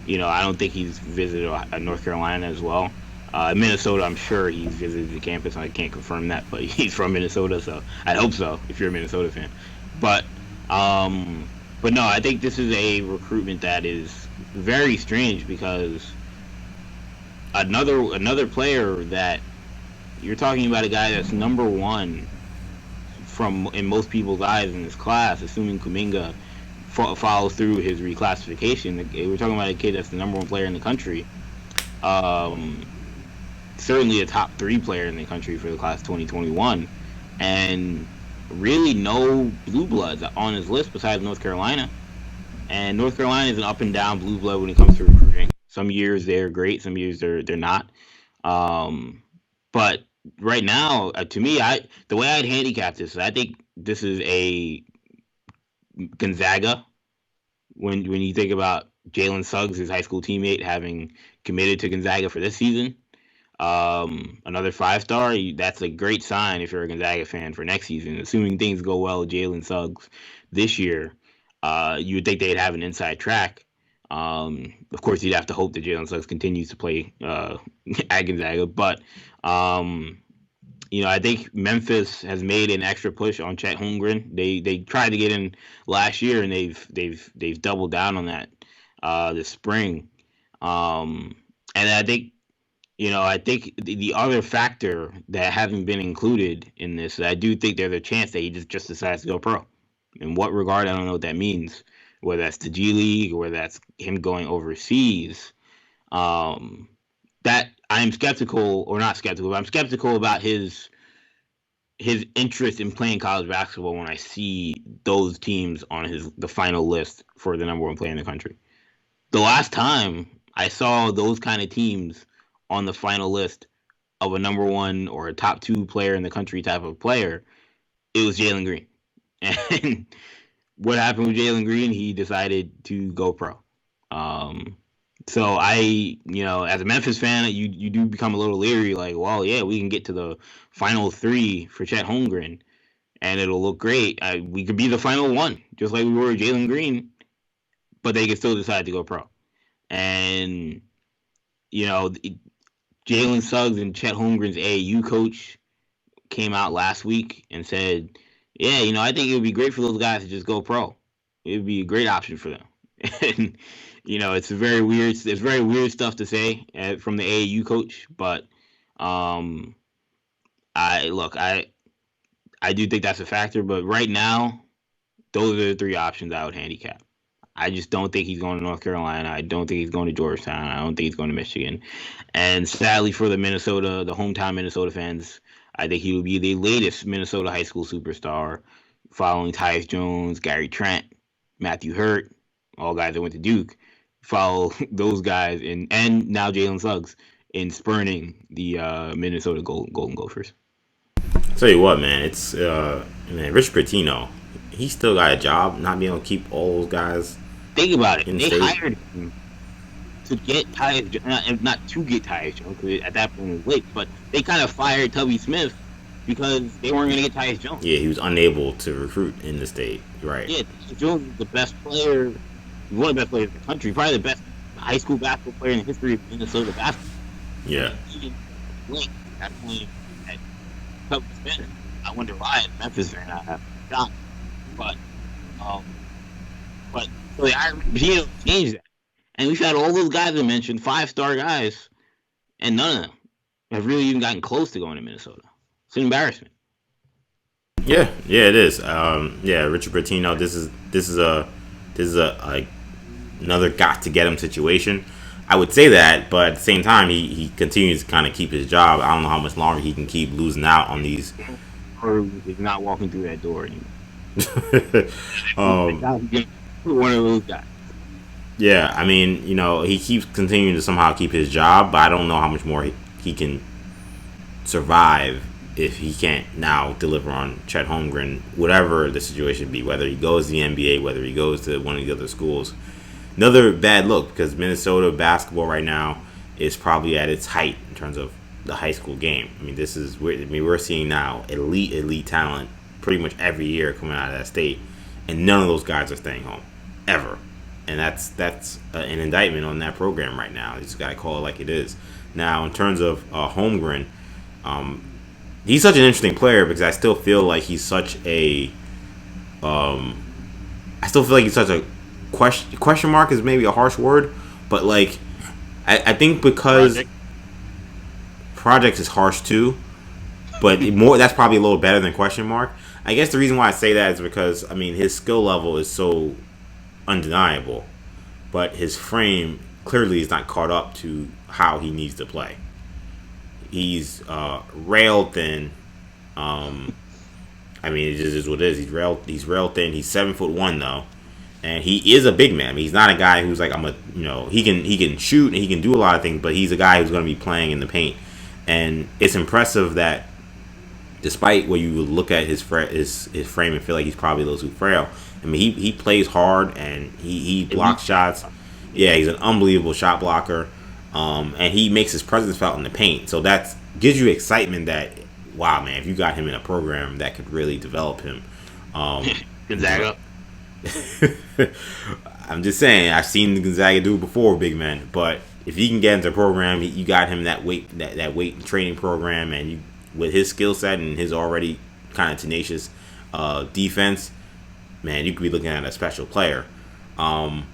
I don't think he's visited North Carolina as well. Minnesota, I'm sure he's visited the campus. I can't confirm that, but he's from Minnesota, so I hope so. If you're a Minnesota fan, but um, but no, I think this is a recruitment that is very strange because another player that you're talking about, a guy that's number one from in most people's eyes in this class, assuming Kuminga follows through his reclassification. We're talking about a kid that's the number one player in the country. Um, Certainly a top 3 player in the country for the class 2021, and really no blue bloods on his list besides North Carolina. And North Carolina is an up and down blue blood when it comes to recruiting. Some years they're great, some years they're not. But right now, to me, the way I'd handicap this, I think this is a Gonzaga. When you think about Jalen Suggs, his high school teammate, having committed to Gonzaga for this season, another 5-star, that's a great sign if you're a Gonzaga fan for next season. Assuming things go well with Jalen Suggs this year, you would think they'd have an inside track. Of course, you'd have to hope that Jalen Suggs continues to play at Gonzaga, but I think Memphis has made an extra push on Chet Holmgren. They tried to get in last year, and they've doubled down on that this spring. And I think the other factor that hasn't been included in this, I do think there's a chance that he just decides to go pro. In what regard, I don't know what that means. Whether that's the G League or whether that's him going overseas. That I'm skeptical, or not skeptical, but I'm skeptical about his interest in playing college basketball when I see those teams on the final list for the number one player in the country. The last time I saw those kind of teams on the final list of a number one or a top 2 player in the country type of player, it was Jalen Green. And what happened with Jalen Green? He decided to go pro. So as a Memphis fan, you do become a little leery, like, well, yeah, we can get to the final 3 for Chet Holmgren, and it'll look great. We could be the final 1, just like we were with Jalen Green, but they could still decide to go pro. And, Jalen Suggs and Chet Holmgren's AAU coach came out last week and said, yeah, I think it would be great for those guys to just go pro. It would be a great option for them. And, it's very weird. There's very weird stuff to say from the AAU coach, but I do think that's a factor. But right now, those are the 3 options I would handicap. I just don't think he's going to North Carolina. I don't think he's going to Georgetown. I don't think he's going to Michigan. And sadly for the hometown Minnesota fans, I think he will be the latest Minnesota high school superstar, following Tyus Jones, Gary Trent, Matthew Hurt, all guys that went to Duke. Follow those guys and now Jalen Suggs in spurning the Minnesota Golden Gophers. Tell you what, man, it's Rich Pitino. He still got a job, not being able to keep all those guys. Think about it. They hired him to get Tyus, not to get Tyus Jones, because at that point it was late, but they kind of fired Tubby Smith because they weren't going to get Tyus Jones. Yeah, he was unable to recruit in the state. Right. Yeah, Tyus Jones is the best player, one of the best players in the country, probably the best high school basketball player in the history of Minnesota basketball. Yeah. At Tubby Smith. I wonder why as a Memphis fan I have a shot. But so the Pitino changed that. And we've had all those guys I mentioned, 5-star guys, and none of them have really even gotten close to going to Minnesota. It's an embarrassment. Yeah, it is. Richard Pitino. This is another got to get him situation. I would say that, but at the same time, he continues to kind of keep his job. I don't know how much longer he can keep losing out on these. Or he's not walking through that door anymore. One of those guys. Yeah, I mean, he keeps continuing to somehow keep his job, but I don't know how much more he can survive if he can't now deliver on Chet Holmgren, whatever the situation be, whether he goes to the NBA, whether he goes to one of the other schools. Another bad look, because Minnesota basketball right now is probably at its height in terms of the high school game. I mean, we're seeing now elite talent pretty much every year coming out of that state, and none of those guys are staying home, ever. and that's an indictment on that program right now. You just gotta call it like it is. Now, in terms of Holmgren, he's such an interesting player because I still feel like he's such a question mark is maybe a harsh word, but like I think because project is harsh too, but more that's probably a little better than question mark. I guess the reason why I say that is because I mean his skill level is so undeniable, but his frame clearly is not caught up to how he needs to play. He's rail thin. I mean, it just is what it is. He's rail thin. He's 7'1" though, and he is a big man. I mean, he's not a guy who's like he can shoot and he can do a lot of things, but he's a guy who's going to be playing in the paint, and it's impressive that despite what you would look at his frame and feel like he's probably a little too frail. I mean, he plays hard and he blocks shots. Yeah, he's an unbelievable shot blocker, and he makes his presence felt in the paint. So that gives you excitement that, wow, man, if you got him in a program that could really develop him. Gonzaga. I'm just saying, I've seen Gonzaga do it before, big man. But if he can get into a program, you got him that weight training program, and you with his skill set and his already kind of tenacious defense, man, you could be looking at a special player. So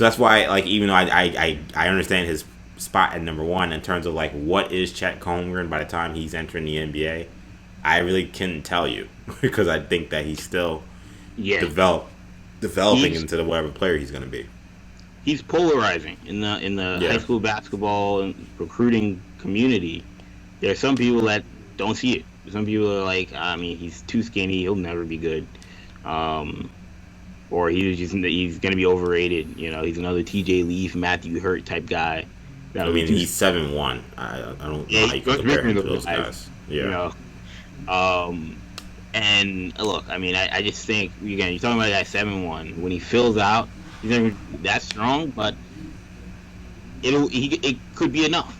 that's why, like, even though I understand his spot at number one in terms of like what is Chet Holmgren by the time he's entering the NBA, I really couldn't tell you because I think that he's still developing into the whatever player he's going to be. He's polarizing in the high school basketball and recruiting community. There are some people that don't see it. Some people are like, I mean, he's too skinny. He'll never be good. Or he's going to be overrated. You know, he's another T.J. Leaf, Matthew Hurt type guy. I mean, he's 7'1". I don't know how you can compare him to those guys. Yeah. You know? And look, I mean, I just think, again, you're talking about a guy 7'1". When he fills out, he's never that strong, but it could be enough.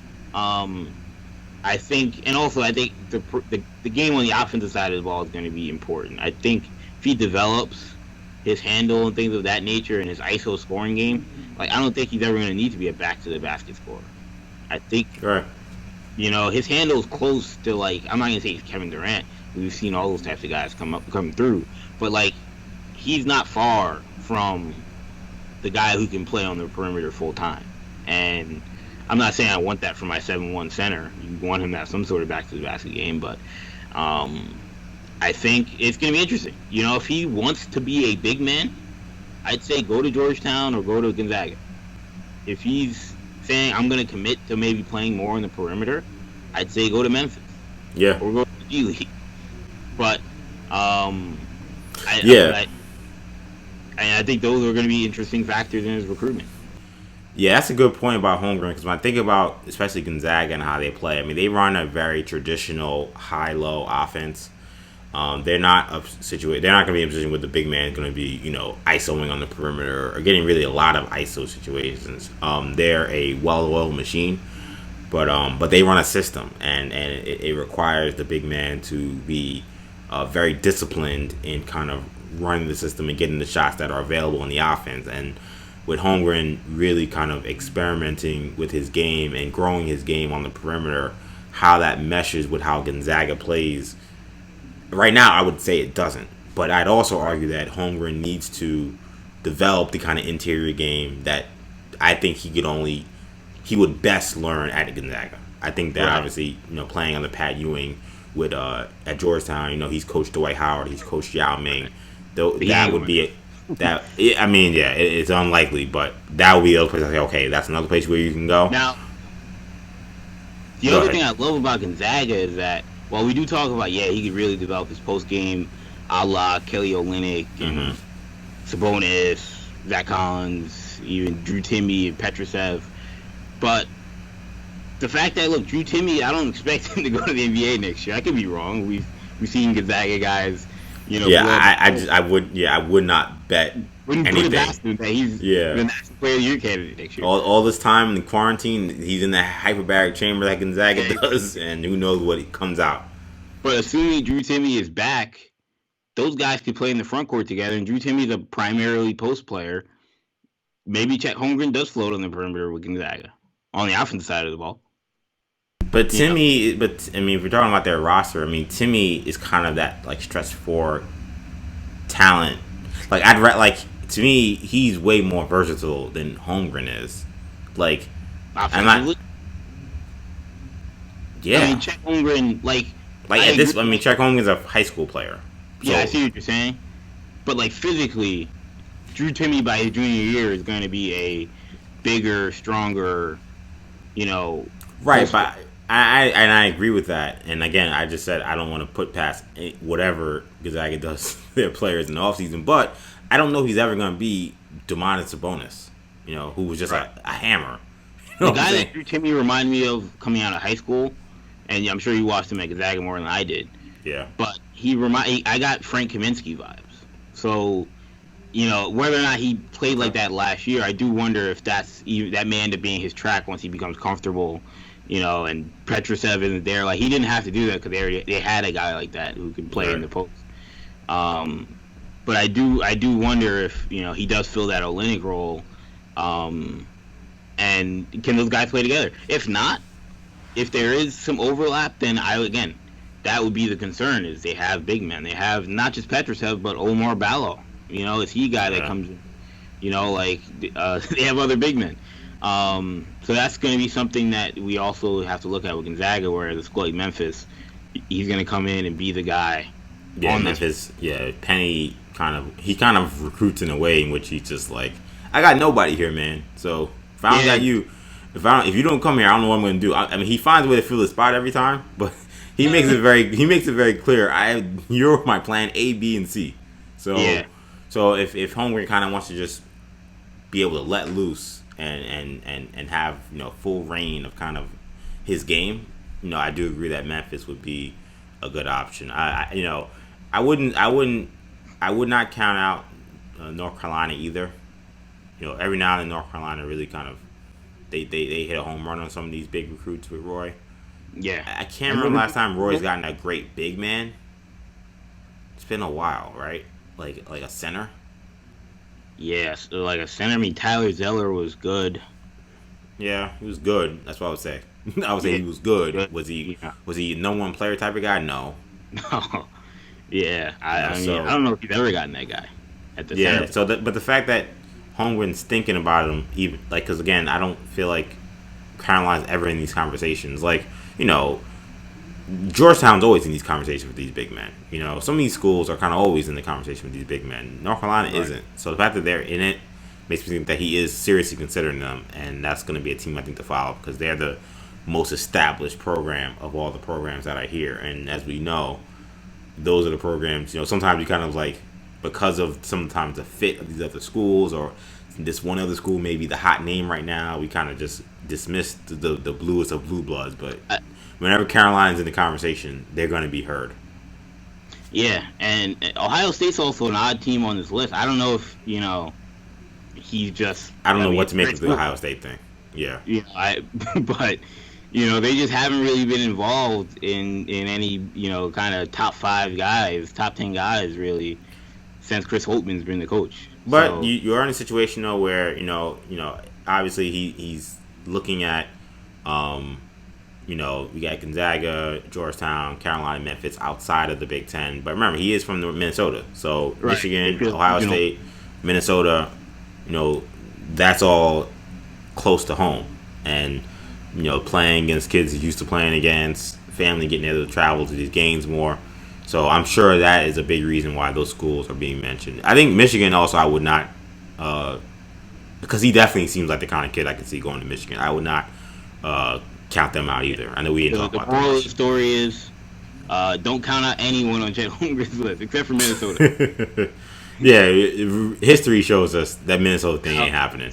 I think, and also I think the game on the offensive side of the ball is going to be important. I think if he develops his handle and things of that nature and his ISO scoring game, like, I don't think he's ever going to need to be a back to the basket scorer. I think, you know, his handle is close to, like, I'm not going to say he's Kevin Durant. We've seen all those types of guys come through, but like, he's not far from the guy who can play on the perimeter full time. And I'm not saying I want that for my 7'1" center. You want him to have some sort of back to the basket game, but I think it's going to be interesting. You know, if he wants to be a big man, I'd say go to Georgetown or go to Gonzaga. If he's saying I'm going to commit to maybe playing more on the perimeter, I'd say go to Memphis. Yeah. Or go to the G League. But I think those are going to be interesting factors in his recruitment. Yeah, that's a good point about Holmgren, because when I think about especially Gonzaga and how they play, I mean, they run a very traditional high-low offense. They're not going to be in a position where the big man is going to be, you know, isoing on the perimeter or getting really a lot of iso situations. They're a well-oiled machine, but they run a system, and it requires the big man to be very disciplined in kind of running the system and getting the shots that are available in the offense. And with Holmgren really kind of experimenting with his game and growing his game on the perimeter, how that meshes with how Gonzaga plays. Right now, I would say it doesn't. But I'd also argue that Holmgren needs to develop the kind of interior game that I think he would best learn at Gonzaga. I think that obviously, you know, playing under Pat Ewing with at Georgetown, you know, he's coached Dwight Howard, he's coached Yao Ming. That would be it. I mean, yeah, it's unlikely, but that would be the place I say, okay, that's another place where you can go. Now, the other thing I love about Gonzaga is that while we do talk about, he could really develop his post game, a la Kelly Olynyk and Sabonis, Zach Collins, even Drew Timme and Petrosev, but the fact that, look, Drew Timme, I don't expect him to go to the NBA next year. I could be wrong. We've seen Gonzaga guys. You know, I would not bet wouldn't anything. Put it past him that he's the National Player of the Year candidate next year. All this time in quarantine, he's in that hyperbaric chamber that Gonzaga does, and who knows what comes out. But assuming Drew Timme is back, those guys could play in the front court together, and Drew Timme is a primarily post player. maybe Chet Holmgren does float on the perimeter with Gonzaga on the offensive side of the ball. But Timmy, I mean, if we're talking about their roster, I mean, Timmy is kind of that like stretch four talent. Like to me, he's way more versatile than Holmgren is. Like, I'm not. Yeah. I mean, Chet Holmgren, like at this, I mean, Chet Holmgren's a high school player. So. Yeah, I see what you're saying. But like physically, Drew Timmy by his junior year is going to be a bigger, stronger, Right, but I agree with that. And again, I just said I don't want to put past whatever Gonzaga does their players in the offseason. But I don't know if he's ever going to be Domantas Sabonis, who was just a hammer. The guy that Drew Timmy reminded me of coming out of high school, and I'm sure you watched him at Gonzaga more than I did. Yeah. But I got Frank Kaminsky vibes. So, whether or not he played like that last year, I do wonder if that may end up being his track once he becomes comfortable, and Petrushev isn't there. Like, he didn't have to do that because they had a guy like that who could play in the post. But I do wonder if, he does fill that Olynyk role, and can those guys play together? If not, if there is some overlap, then that would be the concern. Is they have big men. They have not just Petrushev, but Omar Ballo. Is he a guy that comes? They have other big men. So that's going to be something that we also have to look at with Gonzaga, where the school like Memphis, he's going to come in and be the guy. Yeah, Memphis. Yeah, Penny kind of recruits in a way in which he's just like, I got nobody here, man. So if I don't got you, if you don't come here, I don't know what I'm going to do. I mean, he finds a way to fill the spot every time, but he makes it very clear. You're my plan A, B, and C. So if Holmgren kind of wants to just be able to let loose and have full reign of kind of his game, I do agree that Memphis would be a good option. I would not count out North Carolina either. Every now and then North Carolina really kind of they hit a home run on some of these big recruits with Roy. Yeah, I can't remember last time Roy's gotten a great big man. It's been a while, right? Like a center. Yes, like a center. I mean, Tyler Zeller was good. Yeah, he was good. That's what I would say. I would say he was good. Was he a no one player type of guy? No. No. Yeah, I don't know if he's ever gotten that guy at the center. So but the fact that Holmgren's thinking about him, even because again, I don't feel like Carolina's ever in these conversations. Like, Georgetown's always in these conversations with these big men. Some of these schools are kind of always in the conversation with these big men. North Carolina isn't. So the fact that they're in it makes me think that he is seriously considering them, and that's going to be a team I think to follow because they're the most established program of all the programs that are here. And as we know, those are the programs. Sometimes you kind of like, because of sometimes the fit of these other schools or this one other school may be the hot name right now, we kind of just dismiss the bluest of blue bloods. But whenever Carolina's in the conversation, they're going to be heard. Yeah, and Ohio State's also an odd team on this list. I don't know if, he's just... I don't know what to make of the Ohio State thing. Yeah. But, they just haven't really been involved in any, kind of top 10 guys, really, since Chris Holtman's been the coach. But so, you are in a situation, though, where, obviously he's looking at, we got Gonzaga, Georgetown, Carolina, Memphis outside of the Big Ten. But remember, he is from Minnesota. So right. Michigan, Ohio State, Minnesota, that's all close to home. And, playing against kids he's used to playing against, family getting able to travel to these games more. So I'm sure that is a big reason why those schools are being mentioned. I think Michigan also I would not, because he definitely seems like the kind of kid I could see going to Michigan. I would not count them out either. I know we didn't talk about that. The moral of the story is don't count out anyone on Chet Holmgren's list except for Minnesota. Yeah, history shows us that Minnesota thing ain't happening.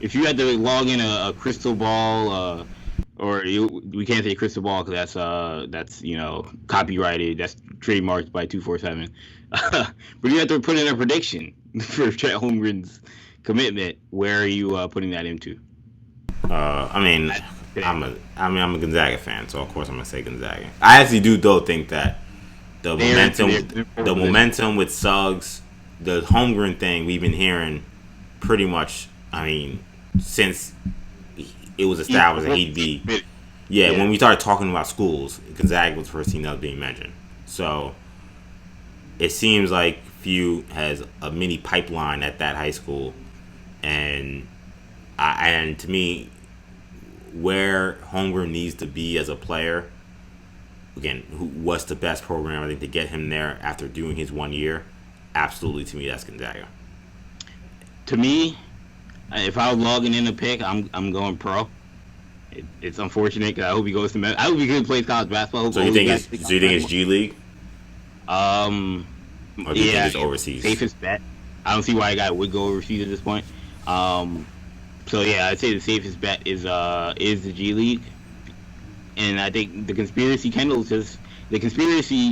If you had to log in a crystal ball, we can't say crystal ball because that's copyrighted, that's trademarked by 247. But you have to put in a prediction for Chet Holmgren's commitment. Where are you putting that into? I'm a Gonzaga fan, so of course I'm gonna say Gonzaga. I actually do though think that the momentum with Suggs, the Holmgren thing we've been hearing pretty much, I mean, since it was established that he'd be. Yeah, when we started talking about schools, Gonzaga was the first team that was being mentioned. So it seems like Few has a mini pipeline at that high school, and to me, where Holmgren needs to be as a player, again, what's the best program I think to get him there after doing his 1 year? Absolutely, to me, that's Gonzaga. To me, if I was logging in to pick, I'm going pro. It's unfortunate because I hope he goes to. I hope he can play college basketball. So you think it's G League? Or do you think it's overseas? Safest bet. I don't see why a guy would go overseas at this point. So yeah, I'd say the safest bet is the G League, and I think the conspiracy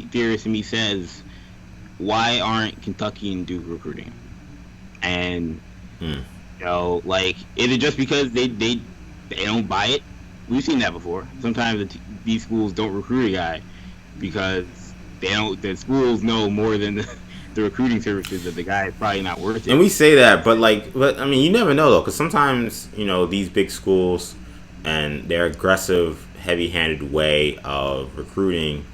theorist in me says, why aren't Kentucky and Duke recruiting? And you know, like, is it just because they don't buy it? We've seen that before. Sometimes these schools don't recruit a guy because the schools know more than the recruiting services that the guy is probably not worth it. And we say that, but I mean, you never know though, because sometimes, you know, these big schools and their aggressive, heavy-handed way of recruiting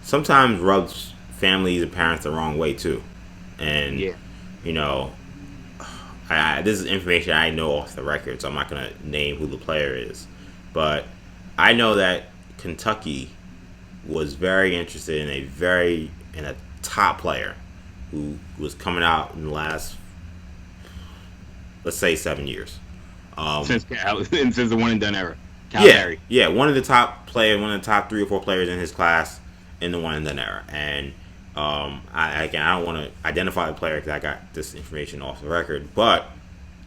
sometimes rubs families and parents the wrong way too. And you know, this is information I know off the record, so I'm not gonna name who the player is, but I know that Kentucky was very interested in a top player who was coming out in the last, let's say, 7 years. Since the one and done era. Calipari. Yeah, one of the top 3 or 4 players in his class in the one and done era. And I don't want to identify the player because I got this information off the record, but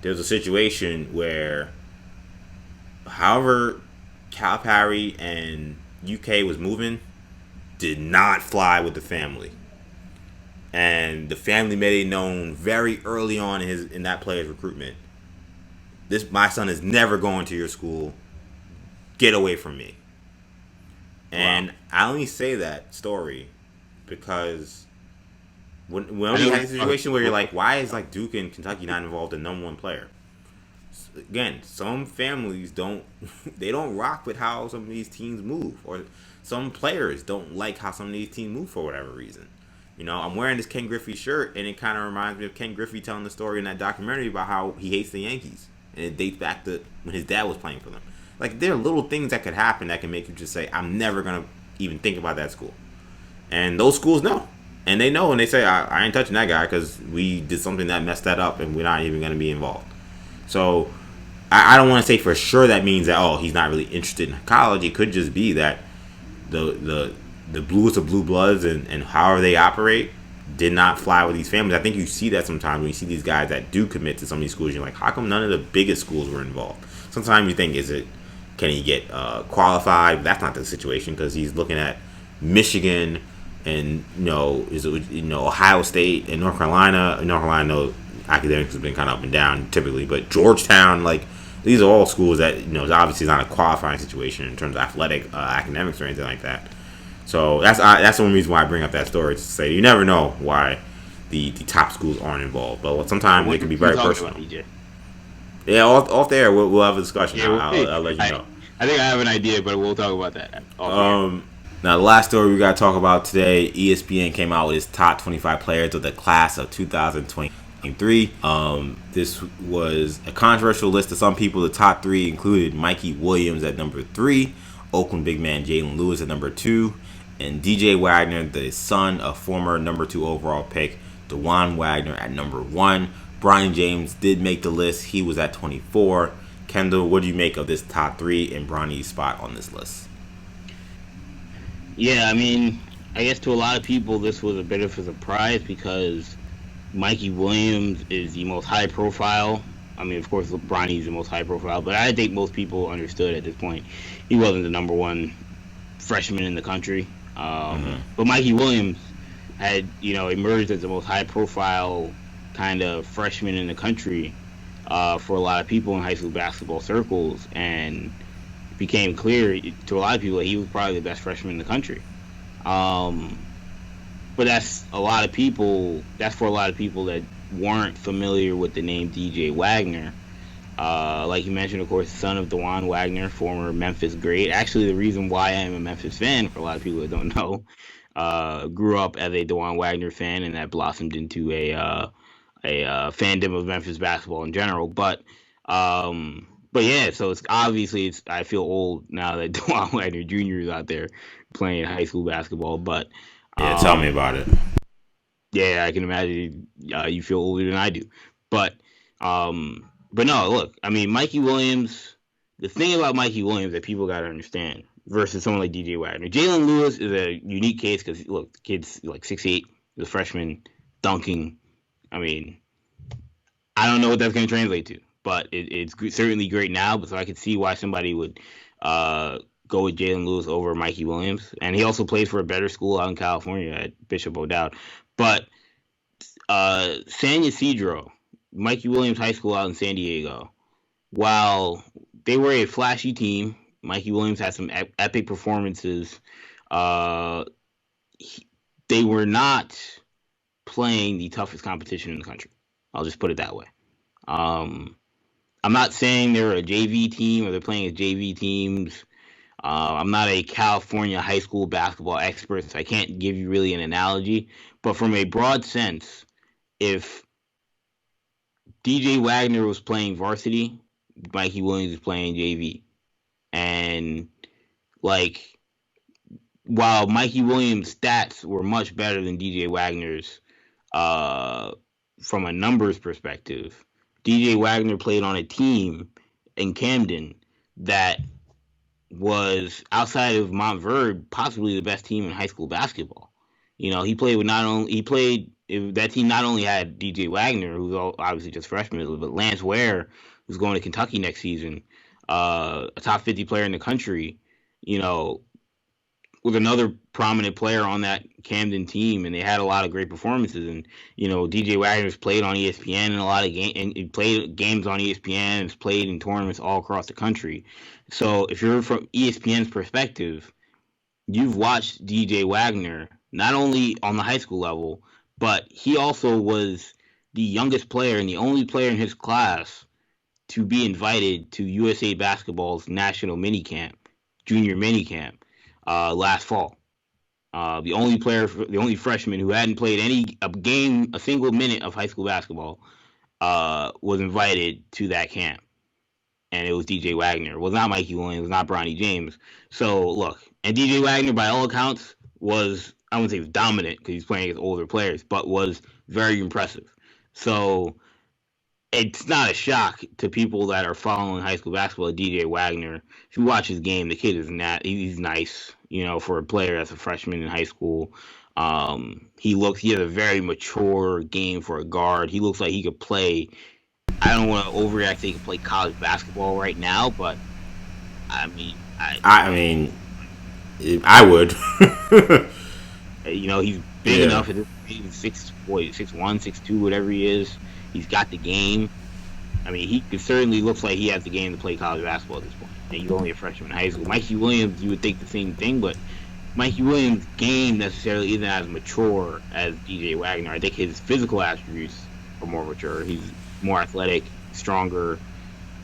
there's a situation where, however Calipari and UK was moving, did not fly with the family. And the family made it known very early on in that player's recruitment. My son is never going to your school. Get away from me. And I only say that story because when you have a situation where you're like, why is like Duke and Kentucky not involved in number one player? Again, some families don't rock with how some of these teams move, or some players don't like how some of these teams move for whatever reason. You know, I'm wearing this Ken Griffey shirt, and it kind of reminds me of Ken Griffey telling the story in that documentary about how he hates the Yankees, and it dates back to when his dad was playing for them. Like, there are little things that could happen that can make you just say, I'm never going to even think about that school. And those schools know. And they know, and they say, I ain't touching that guy because we did something that messed that up, and we're not even going to be involved. So I don't want to say for sure that means that, he's not really interested in college. It could just be that the bluest of blue bloods and however they operate did not fly with these families. I think you see that sometimes when you see these guys that do commit to some of these schools. You're like, how come none of the biggest schools were involved? Sometimes you think, can he get qualified? That's not the situation because he's looking at Michigan and Ohio State and North Carolina. North Carolina, academics has been kind of up and down typically, but Georgetown, like, these are all schools that obviously not a qualifying situation in terms of athletic academics or anything like that. So that's the one reason why I bring up that story, to say you never know why the top schools aren't involved, but sometimes it can be very personal. Yeah, off there we'll have a discussion. Yeah, I'll let you know. I think I have an idea, but we'll talk about that. Now, the last story we got to talk about today, ESPN came out with its top 25 players of the class of 2023. This was a controversial list to some people. The top 3 included Mikey Williams at number 3, Oakland big man Jalen Lewis at number 2, and DJ Wagner, the son of former number 2 overall pick DeJuan Wagner, at number 1. Bronny James did make the list. He was at 24. Kendall, what do you make of this top 3 and Bronny's spot on this list? Yeah, I mean, I guess to a lot of people this was a bit of a surprise because Mikey Williams is the most high profile. I mean, of course, Bronny's the most high profile, but I think most people understood at this point he wasn't the number 1 freshman in the country. But Mikey Williams had, emerged as the most high profile kind of freshman in the country for a lot of people in high school basketball circles, and it became clear to a lot of people that he was probably the best freshman in the country. But that's for a lot of people that weren't familiar with the name DJ Wagner, like you mentioned, of course, son of Dajuan Wagner, former Memphis great. Actually, the reason why I'm a Memphis fan, for a lot of people that don't know, grew up as a Dajuan Wagner fan, and that blossomed into a fandom of Memphis basketball in general. But yeah, so it's obviously I feel old now that Dajuan Wagner Jr. is out there playing high school basketball. But Yeah, tell me about it. yeah, I can imagine you feel older than I do. But but no, look, I mean, Mikey Williams. The thing about Mikey Williams that people got to understand versus someone like DJ Wagner, Jalen Lewis is a unique case because look, the kid's like 6'8", the freshman, dunking. I mean, I don't know what that's going to translate to, but it's certainly great now. But so I could see why somebody would go with Jalen Lewis over Mikey Williams, and he also plays for a better school out in California at Bishop O'Dowd. But San Ysidro, Mikey Williams High School out in San Diego, while they were a flashy team, Mikey Williams had some epic performances. They were not playing the toughest competition in the country. I'll just put it that way. I'm not saying they're a JV team or they're playing as JV teams. I'm not a California high school basketball expert, so I can't give you really an analogy. But from a broad sense, if DJ Wagner was playing varsity, Mikey Williams is playing JV. And, like, while Mikey Williams' stats were much better than DJ Wagner's from a numbers perspective, DJ Wagner played on a team in Camden that was, outside of Montverde, possibly the best team in high school basketball. You know, that team not only had DJ Wagner, who's obviously just freshman, but Lance Ware, who's going to Kentucky next season, a top 50 player in the country, you know, was another prominent player on that Camden team, and they had a lot of great performances. And you know, DJ Wagner's played on ESPN in a lot of games, and he played games on ESPN, and has played in tournaments all across the country. So if you're from ESPN's perspective, you've watched DJ Wagner not only on the high school level, but he also was the youngest player and the only player in his class to be invited to USA Basketball's national minicamp, junior minicamp, last fall. The only freshman who hadn't played a single minute of high school basketball, was invited to that camp. And it was DJ Wagner. It was not Mikey Williams. It was not Bronny James. So, look, and DJ Wagner, by all accounts, was, I wouldn't say he was dominant because he's playing against older players, but was very impressive. So, it's not a shock to people that are following high school basketball. DJ Wagner, if you watch his game, the kid is he's nice, you know, for a player that's a freshman in high school. He has a very mature game for a guard. He looks like he could play. I don't want to overreact. He can play college basketball right now, but I mean, I would. You know, he's big enough. He's 6'1", 6'2", whatever he is. He's got the game. I mean, he certainly looks like he has the game to play college basketball at this point. And he's only a freshman in high school. Mikey Williams, you would think the same thing, but Mikey Williams' game necessarily isn't as mature as DJ Wagner. I think his physical attributes are more mature. He's more athletic, stronger.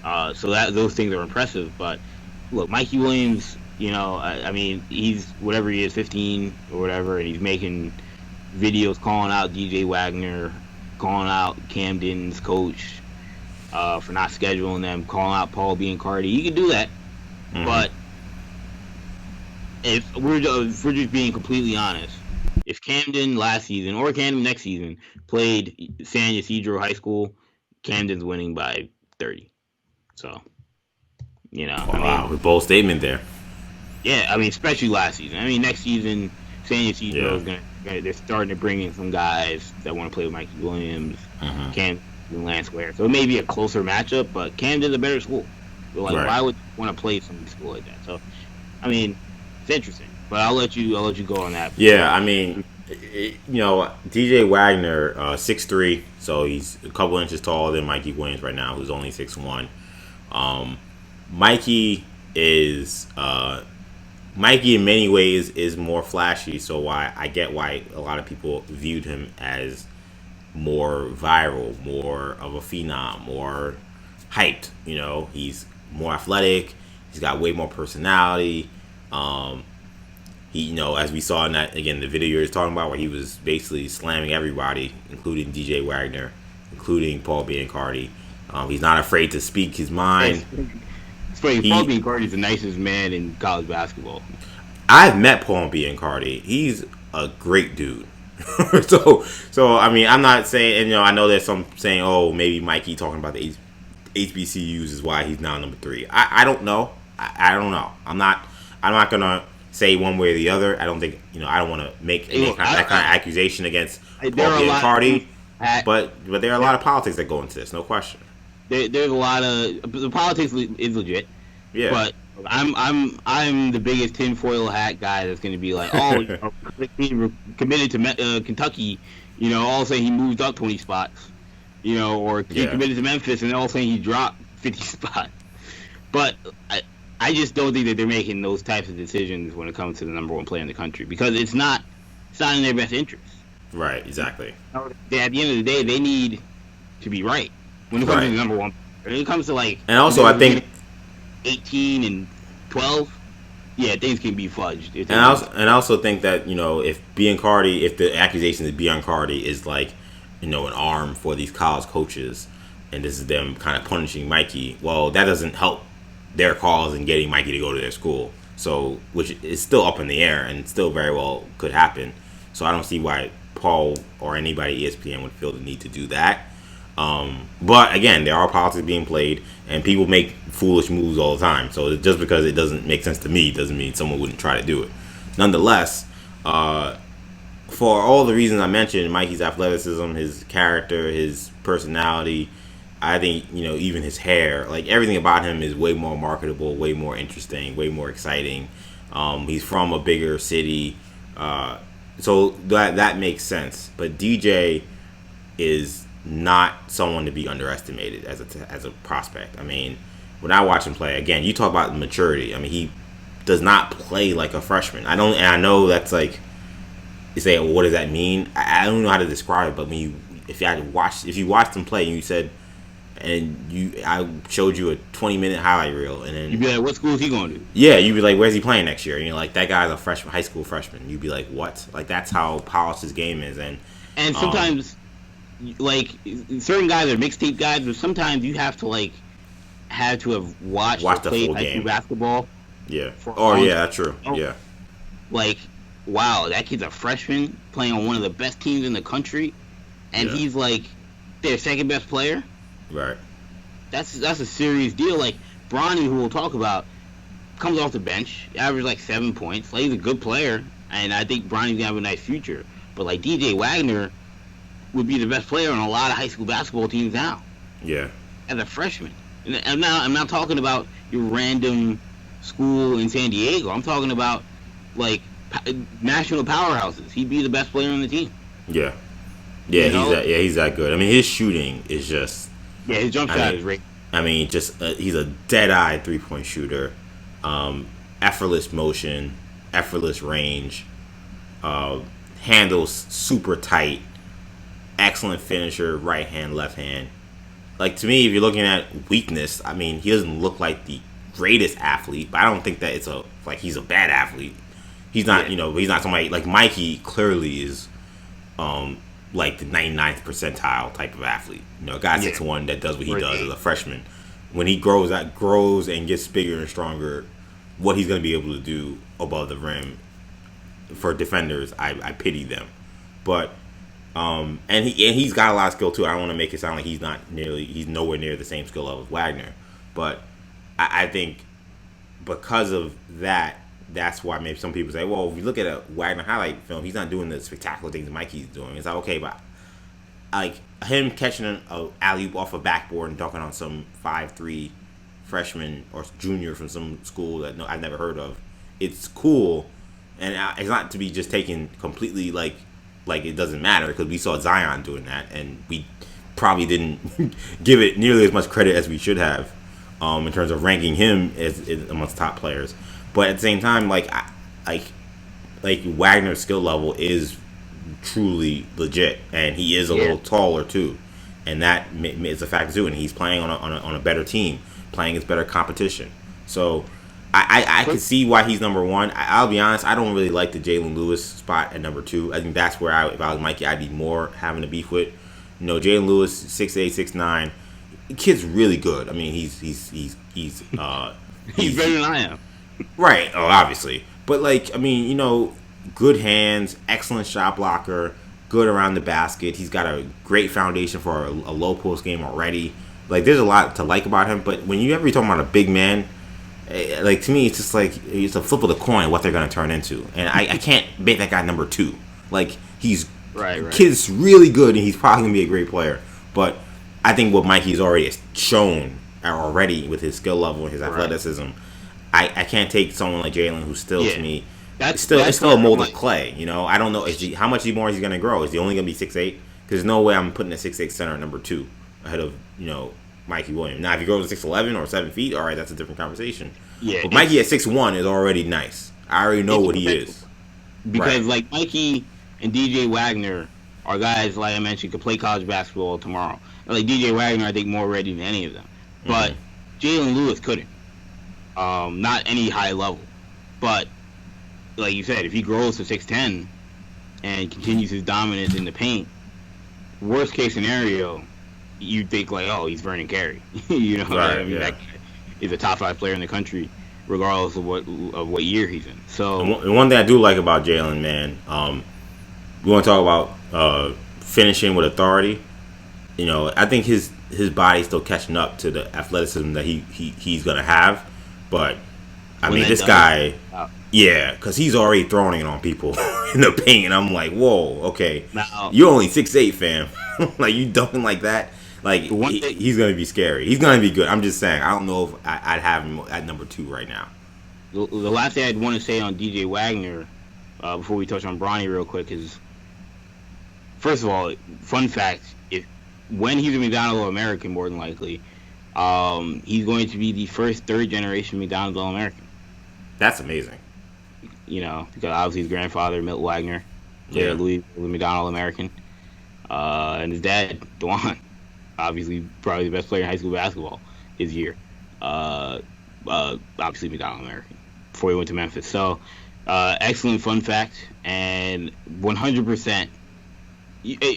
So those things are impressive. But look, Mikey Williams, you know, I mean, he's whatever he is, 15 or whatever, and he's making videos calling out DJ Wagner, calling out Camden's coach for not scheduling them, calling out Paul Biancardi. You can do that, but if we're just being completely honest, if Camden last season or Camden next season played San Ysidro High School, Camden's winning by 30. So, you know, wow, a bold statement there. Yeah, I mean, especially last season. I mean, next season, San Ysidro is they're starting to bring in some guys that want to play with Mikey Williams, Camden, and Lance Ware. So it may be a closer matchup, but Camden's a better school. So, like, why would you want to play some school like that? So, I mean, it's interesting. But I'll let you go on that. Yeah, I mean, you know, DJ Wagner, 6'3", so he's a couple inches taller than Mikey Williams right now, who's only 6'1". Mikey in many ways is more flashy, so I get why a lot of people viewed him as more viral, more of a phenom, more hyped. He's more athletic. He's got way more personality. He, as we saw in that, again, the video you're talking about, where he was basically slamming everybody, including DJ Wagner, including Paul Biancardi. He's not afraid to speak his mind. It's funny. Paul Biancardi is the nicest man in college basketball. I've met Paul Biancardi. He's a great dude. so I mean, I'm not saying, and I know there's some saying, oh, maybe Mikey talking about the HBCUs is why he's now number 3. I don't know. I don't know. I'm not gonna say one way or the other. I don't think, I don't want to make that kind of accusation against Paul Biancardi. But there are a lot of politics that go into this, no question. There's a lot of the politics is legit. Yeah. But I'm the biggest tinfoil hat guy that's going to be like, oh, he committed to Kentucky, all of a sudden he moved up 20 spots, or he committed to Memphis and all of a sudden he dropped 50 spots. But I just don't think that they're making those types of decisions when it comes to the number 1 player in the country, because it's not in their best interest. Right, exactly. At the end of the day, they need to be right when it comes to the number 1. When it comes to and also I think 18 and 12, things can be fudged. And I also think that if the accusation that Biancardi is an arm for these college coaches, and this is them kind of punishing Mikey, well, that doesn't help their cause in getting Mikey to go to their school. So, which is still up in the air and still very well could happen. So I don't see why Paul or anybody at ESPN would feel the need to do that. But again, there are politics being played, and people make foolish moves all the time. So just because it doesn't make sense to me doesn't mean someone wouldn't try to do it. Nonetheless, for all the reasons I mentioned, Mikey's athleticism, his character, his personality, I think, even his hair, everything about him is way more marketable, way more interesting, way more exciting. He's from a bigger city, so that makes sense. But DJ is not someone to be underestimated as a prospect. I mean, when I watch him play, again, you talk about maturity. I mean, he does not play like a freshman. I know that's you say, well, what does that mean? I don't know how to describe it, but if you watched him play and you said, I showed you a 20-minute highlight reel, and then you'd be like, what school is he going to? Yeah, you'd be like, where's he playing next year? And you're like, that guy's a freshman, high school freshman. You'd be like, what? That's how polished his game is. And sometimes, certain guys are mixtape guys, but sometimes you have to have watched the full high game. School basketball. Yeah. Oh yeah, true. Yeah. Wow, that kid's a freshman playing on one of the best teams in the country, and he's their second best player. Right. That's a serious deal. Bronny, who we'll talk about, comes off the bench, averaged 7 points. He's a good player, and I think Bronny's gonna have a nice future. But DJ Wagner would be the best player on a lot of high school basketball teams now. Yeah. As a freshman, and I'm not talking about your random school in San Diego. I'm talking about national powerhouses. He'd be the best player on the team. Yeah. Yeah, he's that good. I mean, his shooting is just. Yeah, his jump shot is great. I mean, just he's a dead-eye three-point shooter. Effortless motion, effortless range, handles super tight, excellent finisher, right hand, left hand. To me, if you're looking at weakness, I mean, he doesn't look like the greatest athlete, but I don't think that it's he's a bad athlete. He's not, he's not somebody Mikey clearly is. The 99th percentile type of athlete. A guy 6'1" that does what he does as a freshman. When he grows and gets bigger and stronger, what he's going to be able to do above the rim for defenders, I pity them. But he's got a lot of skill too. I don't want to make it sound like he's nowhere near the same skill level as Wagner. But I think because of that, that's why maybe some people say, well, if you look at a Wagner highlight film, he's not doing the spectacular things Mikey's doing. It's okay, but him catching an alley-oop off a backboard and dunking on some 5'3" freshman or junior from some school that I've never heard of, it's cool, and it's not to be just taken completely like it doesn't matter, because we saw Zion doing that, and we probably didn't give it nearly as much credit as we should have in terms of ranking him as amongst top players. But at the same time, Wagner's skill level is truly legit, and he is a little taller too, and that is a factor too. And he's playing on a better team, playing against better competition. So I can see why he's number one. I'll be honest, I don't really like the Jalen Lewis spot at number two. I think that's where if I was Mikey, I'd be more having a beef with. You know, Jalen Lewis, 6'8", 6'9". The kid's really good. I mean, he's he's better than I am. Right. Oh, obviously. But, like, I mean, you know, good hands, excellent shot blocker, good around the basket. He's got a great foundation for a low post game already. Like, there's a lot to like about him. But when you're talking about a big man, like, to me, it's just like it's a flip of the coin what they're going to turn into. And I can't make that guy number two. Like, he's kid's really good, and he's probably going to be a great player. But I think what Mikey's already shown with his skill level and his athleticism, I can't take someone like Jalen who's still to me it's still a mold of clay. You know, I don't know how much more is he going to grow. Is he only going to be 6'8"? Because there's no way I'm putting a 6'8" center at number two ahead of Mikey Williams. Now if he goes to 6'11" or 7 feet, all right, that's a different conversation. Yeah, but Mikey at 6'1" is already nice. I already know what he is. Because like Mikey and DJ Wagner are guys, like I mentioned, could play college basketball tomorrow. Like DJ Wagner, I think more ready than any of them. But Jalen Lewis couldn't. Not any high level. But like you said, if he grows to 6'10" and continues his dominance in the paint, worst case scenario, you think like, oh, he's Vernon Carey. That is a top 5 player in the country, regardless of what year he's in. So and one thing I do like about Jalen, man, we want to talk about finishing with authority. You know, I think his body's still catching up to the athleticism that he's gonna have, but I mean, this guy, because he's already throwing it on people in the paint, and I'm like, whoa, okay, now, you're only 6'8", fam. Like, you dunking like that, like he's gonna be scary. He's gonna be good. I'm just saying, I don't know if I'd have him at number 2 right now. The last thing I'd want to say on DJ Wagner, before we touch on Bronny real quick, is first of all, fun fact: when he's a McDonald All-American, more than likely, he's going to be the first third-generation McDonald's All-American. That's amazing. You know, because obviously his grandfather, Milt Wagner, Louis McDonald All-American, and his dad, Dewan, obviously probably the best player in high school basketball his year. Obviously McDonald All-American before he went to Memphis. So, excellent fun fact, and 100%.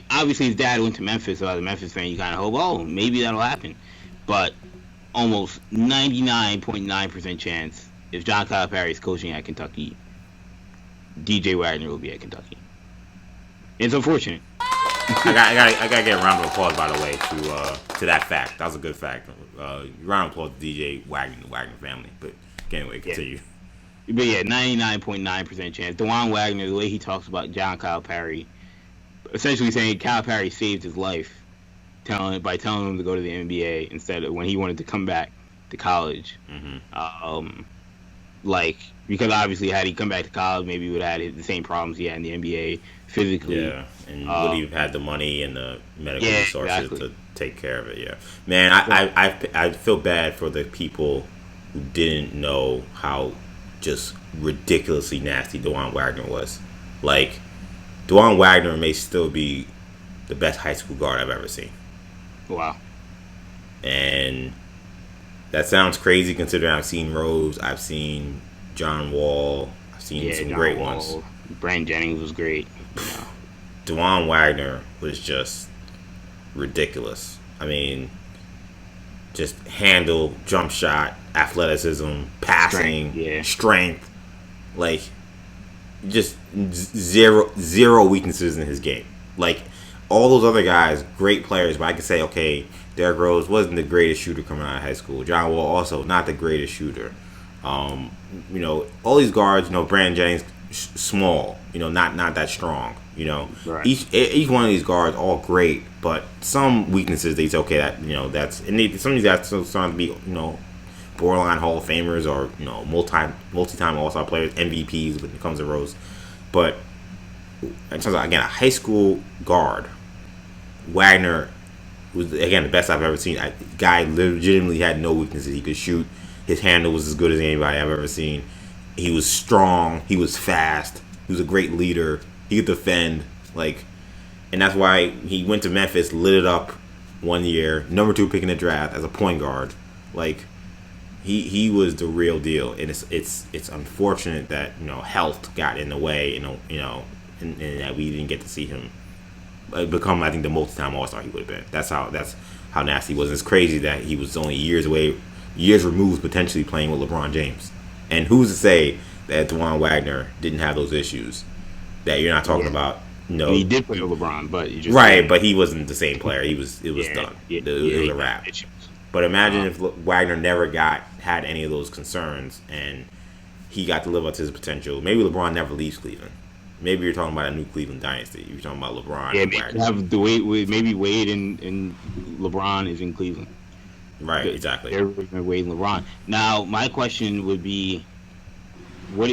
Obviously, his dad went to Memphis, so as a Memphis fan, you kind of hope, oh, maybe that'll happen. But almost 99.9% chance, if John Calipari is coaching at Kentucky, DJ Wagner will be at Kentucky. It's unfortunate. I gotta get a round of applause, by the way, to that fact. That was a good fact. Round of applause to DJ Wagner, the Wagner family. But anyway, continue. Yeah. But yeah, 99.9% chance. DeJuan Wagner, the way he talks about John Calipari, essentially saying Calipari saved his life by telling him to go to the NBA instead of when he wanted to come back to college. Because obviously had he come back to college, maybe he would have had the same problems he had in the NBA physically. Yeah, and would he have had the money and the medical resources to take care of it? Yeah, man, I feel bad for the people who didn't know how just ridiculously nasty DeJuan Wagner was. Like, DeJuan Wagner may still be the best high school guard I've ever seen. Wow. And that sounds crazy considering I've seen Rose, I've seen John Wall, I've seen some great ones. Brandon Jennings was great. DeJuan Wagner was just ridiculous. I mean, just handle, jump shot, athleticism, passing, strength. Like, just zero weaknesses in his game. Like, all those other guys, great players, but I could say, okay, Derrick Rose wasn't the greatest shooter coming out of high school. John Wall also not the greatest shooter. All these guards, Brandon Jennings, small, not that strong. Right. Each one of these guards all great, but some weaknesses they say, okay, that's some of these guys still starting to be borderline Hall of Famers or multi-time All-Star players, MVPs when it comes to Rose. But in terms of, again, a high school guard, Wagner was, again, the best I've ever seen. Guy legitimately had no weaknesses. He could shoot. His handle was as good as anybody I've ever seen. He was strong. He was fast. He was a great leader. He could defend. Like, and that's why he went to Memphis, lit it up one year, number 2 pick in the draft as a point guard. Like, he was the real deal, and it's unfortunate that health got in the way, and that we didn't get to see him become, I think, the multi-time All-Star he would have been. That's how nasty he was. And it's crazy that he was only years removed, potentially playing with LeBron James. And who's to say that Dwan Wagner didn't have those issues that you're not talking about? No, he did play with LeBron, but you just right. But he wasn't the same player. It was done. It was a wrap. But imagine if Wagner never had any of those concerns and he got to live up to his potential. Maybe LeBron never leaves Cleveland. Maybe you're talking about a new Cleveland dynasty. You're talking about LeBron. Yeah, maybe Wade and LeBron is in Cleveland. Right, exactly. They're Wade and LeBron. Now, my question would be,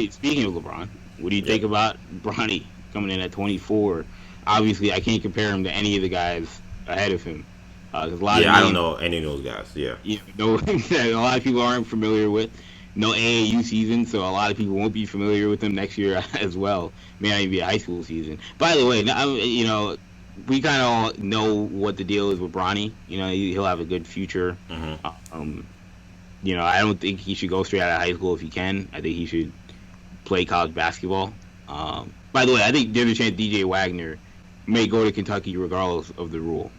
speaking of LeBron, what do you think about Bronny coming in at 24? Obviously, I can't compare him to any of the guys ahead of him. I don't know any of those guys. Yeah, a lot of people aren't familiar with. No AAU season, so a lot of people won't be familiar with them next year as well. May not even be a high school season. By the way, we kind of all know what the deal is with Bronny. He'll have a good future. Mm-hmm. I don't think he should go straight out of high school if he can. I think he should play college basketball. By the way, I think there's a chance DJ Wagner may go to Kentucky regardless of the rule.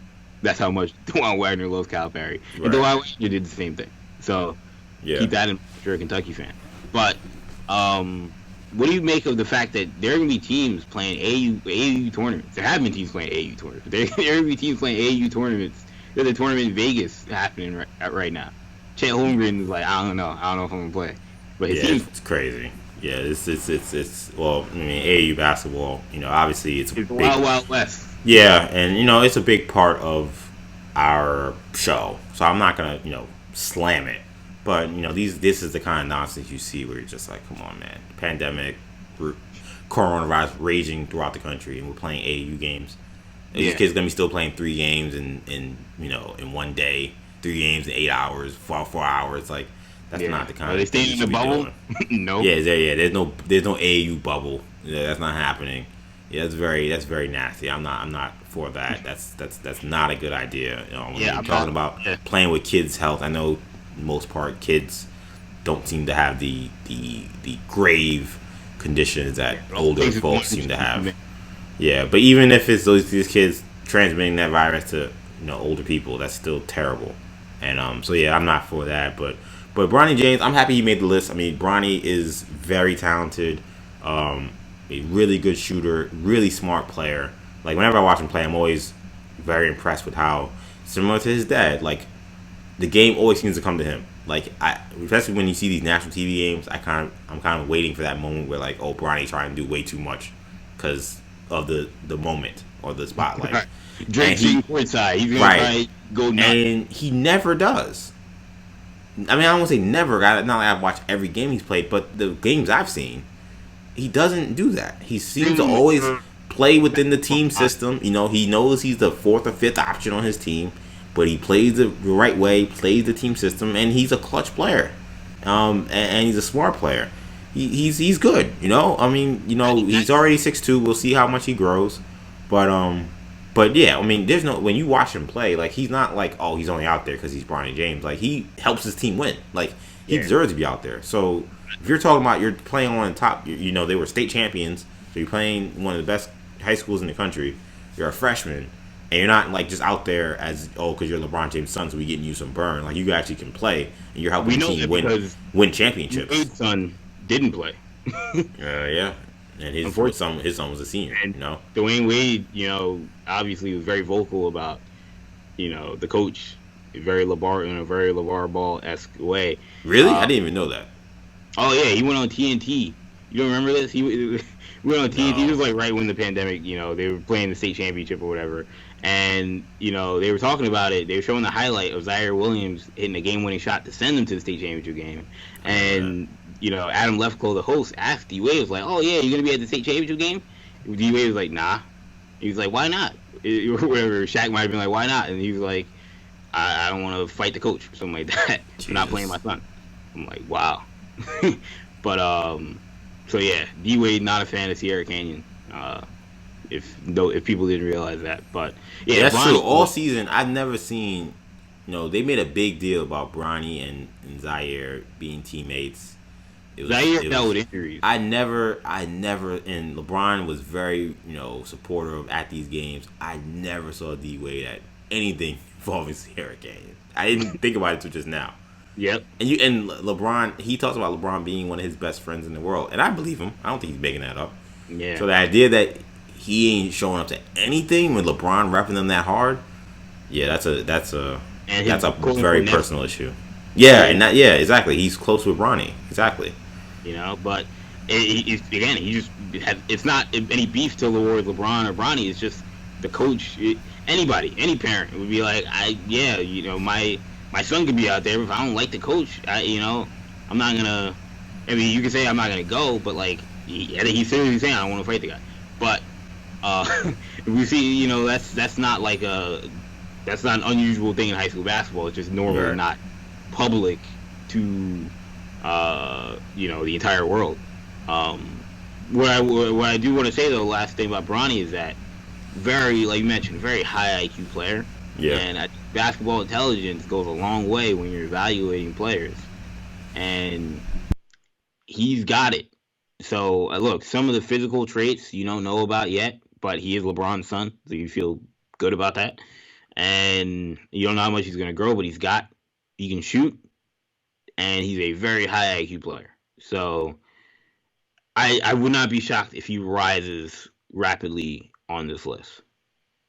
That's how much Dwan Wagner loves Calipari. Right. And Dwan Wagner did the same thing. So keep that in mind if you're a Kentucky fan. But what do you make of the fact that there are going to be teams playing AAU tournaments? There have been teams playing AAU tournaments. There are going to be teams playing AAU tournaments. There's a tournament in Vegas happening right now. Chet Holmgren is like, I don't know if I'm going to play. But his team, it's crazy. Yeah, it's well, I mean, AAU basketball, obviously it's big, Wild West. Yeah, and it's a big part of our show. So I'm not gonna, slam it. But this is the kind of nonsense you see where you're just like, come on, man. Pandemic, coronavirus raging throughout the country, and we're playing AAU games. These kids gonna be still playing 3 games in one day, 3 games in 8 hours, 4 hours. Like, that's not the kind. Are they staying in the bubble? No. Yeah. There's no AAU bubble. Yeah, that's not happening. Yeah, that's very nasty. I'm not for that. That's not a good idea. When you're talking about playing with kids' health, I know most part kids don't seem to have the grave conditions that older folks seem to have. Yeah, but even if it's these kids transmitting that virus to older people, that's still terrible. And I'm not for that. But Bronny James, I'm happy he made the list. I mean, Bronny is very talented. A really good shooter, really smart player. Like, whenever I watch him play, I'm always very impressed with how, similar to his dad, like, the game always seems to come to him. Like, especially when you see these national TV games, I'm kind of waiting for that moment where, like, Bronny's trying to do way too much because of the moment or the spotlight. Right. Drake's courtside. He's gonna try to go nuts. And he never does. I mean, I don't want to say never. Not like I've watched every game he's played, but the games I've seen, he doesn't do that. He seems to always play within the team system. He knows he's the 4th or 5th option on his team, but he plays the right way, plays the team system, and he's a clutch player. And he's a smart player. He's good. I mean, he's already 6'2". We'll see how much he grows, but yeah, I mean, there's no, when you watch him play, like, he's not like, oh, he's only out there because he's Bronny James. Like, he helps his team win. Like, he deserves to be out there. So if you're talking about you're playing on top, they were state champions, so you're playing one of the best high schools in the country. You're a freshman, and you're not like just out there as because you're LeBron James' son, so we getting you some burn. Like, you actually can play, and you're helping the team win championships. His son didn't play. Yeah. And his son was a senior. And Dwayne Wade, obviously was very vocal about, the coach, in a very LeVar Ball-esque way. Really? I didn't even know that. Oh yeah, he went on TNT. You don't remember this? He went on TNT. It was like right when the pandemic. They were playing the state championship or whatever, and they were talking about it. They were showing the highlight of Zaire Williams hitting a game-winning shot to send them to the state championship game, and. Adam Lefkoe, the host, asked D-Wade, was like, oh, yeah, you're going to be at the state championship game? D-Wade was like, nah. He was like, why not? Whatever. Shaq might have been like, why not? And he was like, I don't want to fight the coach or something like that. I'm not playing my son. I'm like, wow. But, so, yeah, D-Wade, not a fan of Sierra Canyon. if people didn't realize that. But Yeah, yeah, that's true. Bronny. All season, I've never seen. They made a big deal about Bronny and Zaire being teammates. Zaire It dealt was. with injuries. And LeBron was very, supportive at these games. I never saw D Wade at anything involving Sierra Canyon. I didn't think about it until just now. Yep. And LeBron, he talks about LeBron being one of his best friends in the world, and I believe him. I don't think he's making that up. Yeah. So the idea that he ain't showing up to anything with LeBron repping them that hard, yeah, that's a very personal issue. Yeah, exactly. He's close with Bronny, exactly. But again, it's not any beef towards LeBron or Bronny. It's just the coach. Anybody, any parent would be like, my son could be out there. If I don't like the coach, I'm not gonna. I mean, you can say I'm not gonna go, but like, I think he's seriously saying I don't want to fight the guy. But we see, that's not that's not an unusual thing in high school basketball. It's just normally not public to the entire world. What I do want to say though, last thing about Bronny is that very, like you mentioned, very high IQ player. Yeah. And basketball intelligence goes a long way when you're evaluating players, and he's got it. So look, some of the physical traits you don't know about yet, but he is LeBron's son, so you feel good about that. And you don't know how much he's going to grow, but he can shoot, and he's a very high IQ player. So I would not be shocked if he rises rapidly on this list.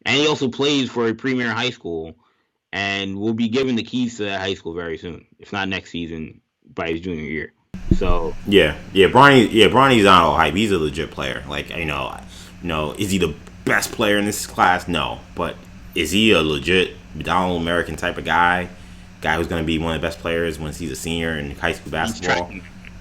And he also plays for a premier high school and will be given the keys to that high school very soon, if not next season, by his junior year. So Bronny's not all hype. He's a legit player. Like, is he the best player in this class? No, but is he a legit All American type of guy who's going to be one of the best players once he's a senior in high school basketball?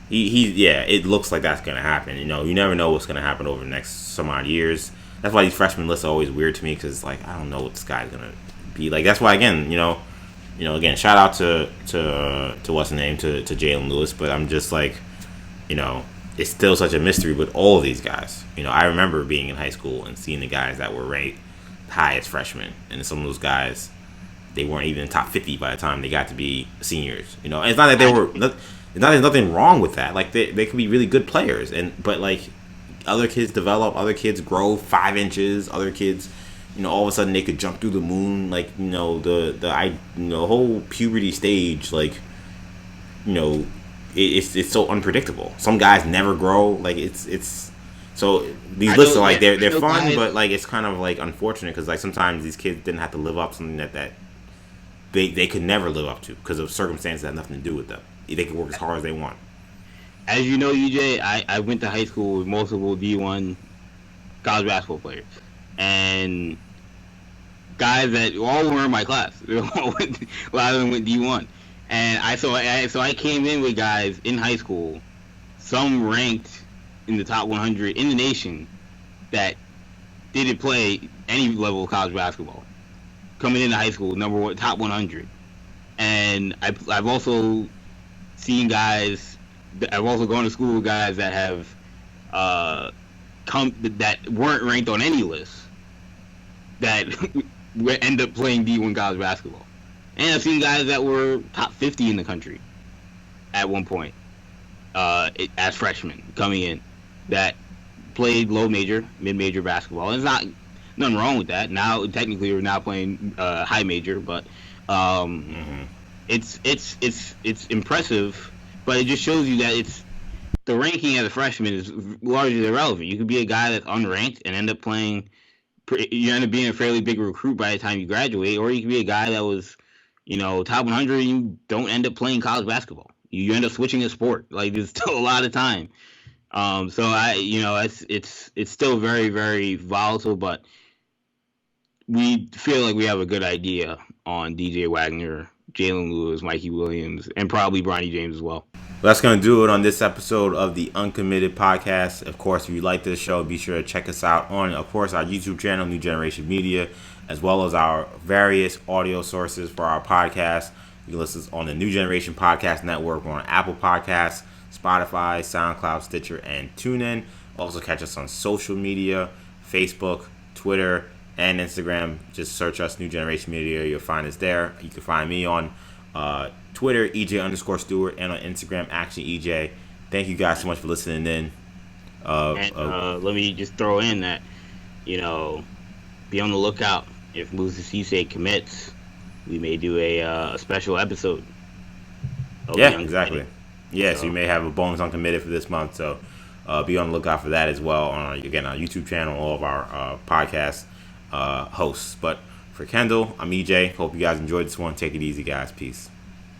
It looks like that's going to happen. You never know what's going to happen over the next some odd years. That's why these freshman lists are always weird to me, because like, I don't know what this guy's going to be like. That's why again, shout out to what's the name, to Jalen Lewis, but I'm just like, it's still such a mystery with all of these guys. I remember being in high school and seeing the guys that were ranked high as freshmen, and some of those guys, they weren't even in the top 50 by the time they got to be seniors. And it's not that there's nothing wrong with that. Like, they could be really good players, but like, other kids develop, other kids grow 5 inches, other kids, all of a sudden they could jump through the moon. Like, the whole puberty stage, like, it's so unpredictable. Some guys never grow. Like, it's so these lists are like, they're fun, but like, it's kind of like unfortunate, because like sometimes these kids didn't have to live up to something that they could never live up to because of circumstances that had nothing to do with them. They could work as hard as they want. As you know, UJ, I went to high school with multiple D1 college basketball players, and guys that all were in my class. A lot of them went D1, and I came in with guys in high school, some ranked in the top 100 in the nation, that didn't play any level of college basketball. Coming into high school, number one, top 100, and I've also seen guys. I've also gone to school with guys that have that weren't ranked on any list, that end up playing D1 college basketball. And I've seen guys that were top 50 in the country at one point as freshmen coming in, that played low major, mid major basketball. And there's nothing wrong with that. Now technically we're now playing high major, but it's impressive. But it just shows you that the ranking as a freshman is largely irrelevant. You could be a guy that's unranked and end up playing. You end up being a fairly big recruit by the time you graduate, or you could be a guy that was, top 100 and you don't end up playing college basketball. You end up switching a sport. Like, there's still a lot of time. So it's still very, very volatile, but we feel like we have a good idea on DJ Wagner, Jalen Lewis, Mikey Williams, and probably Bronny James as well. That's going to do it on this episode of the Uncommitted podcast. Of course, if you like this show, be sure to check us out on, of course, our YouTube channel, New Generation Media, as well as our various audio sources for our podcast. You can listen on the New Generation Podcast Network. We're on Apple Podcasts, Spotify, SoundCloud, Stitcher, and TuneIn. Also catch us on social media, Facebook, Twitter, and Instagram. Just search us, New Generation Media. You'll find us there. You can find me on Twitter, EJ_Stewart, and on Instagram, Action EJ. Thank you guys so much for listening in. Let me just throw in that, be on the lookout. If Musa Cisse commits, we may do a special episode. Yeah, exactly. Yes, you may have a bonus Uncommitted for this month, so be on the lookout for that as well on our YouTube channel, all of our podcast hosts. But for Kendall, I'm EJ. Hope you guys enjoyed this one. Take it easy, guys. Peace.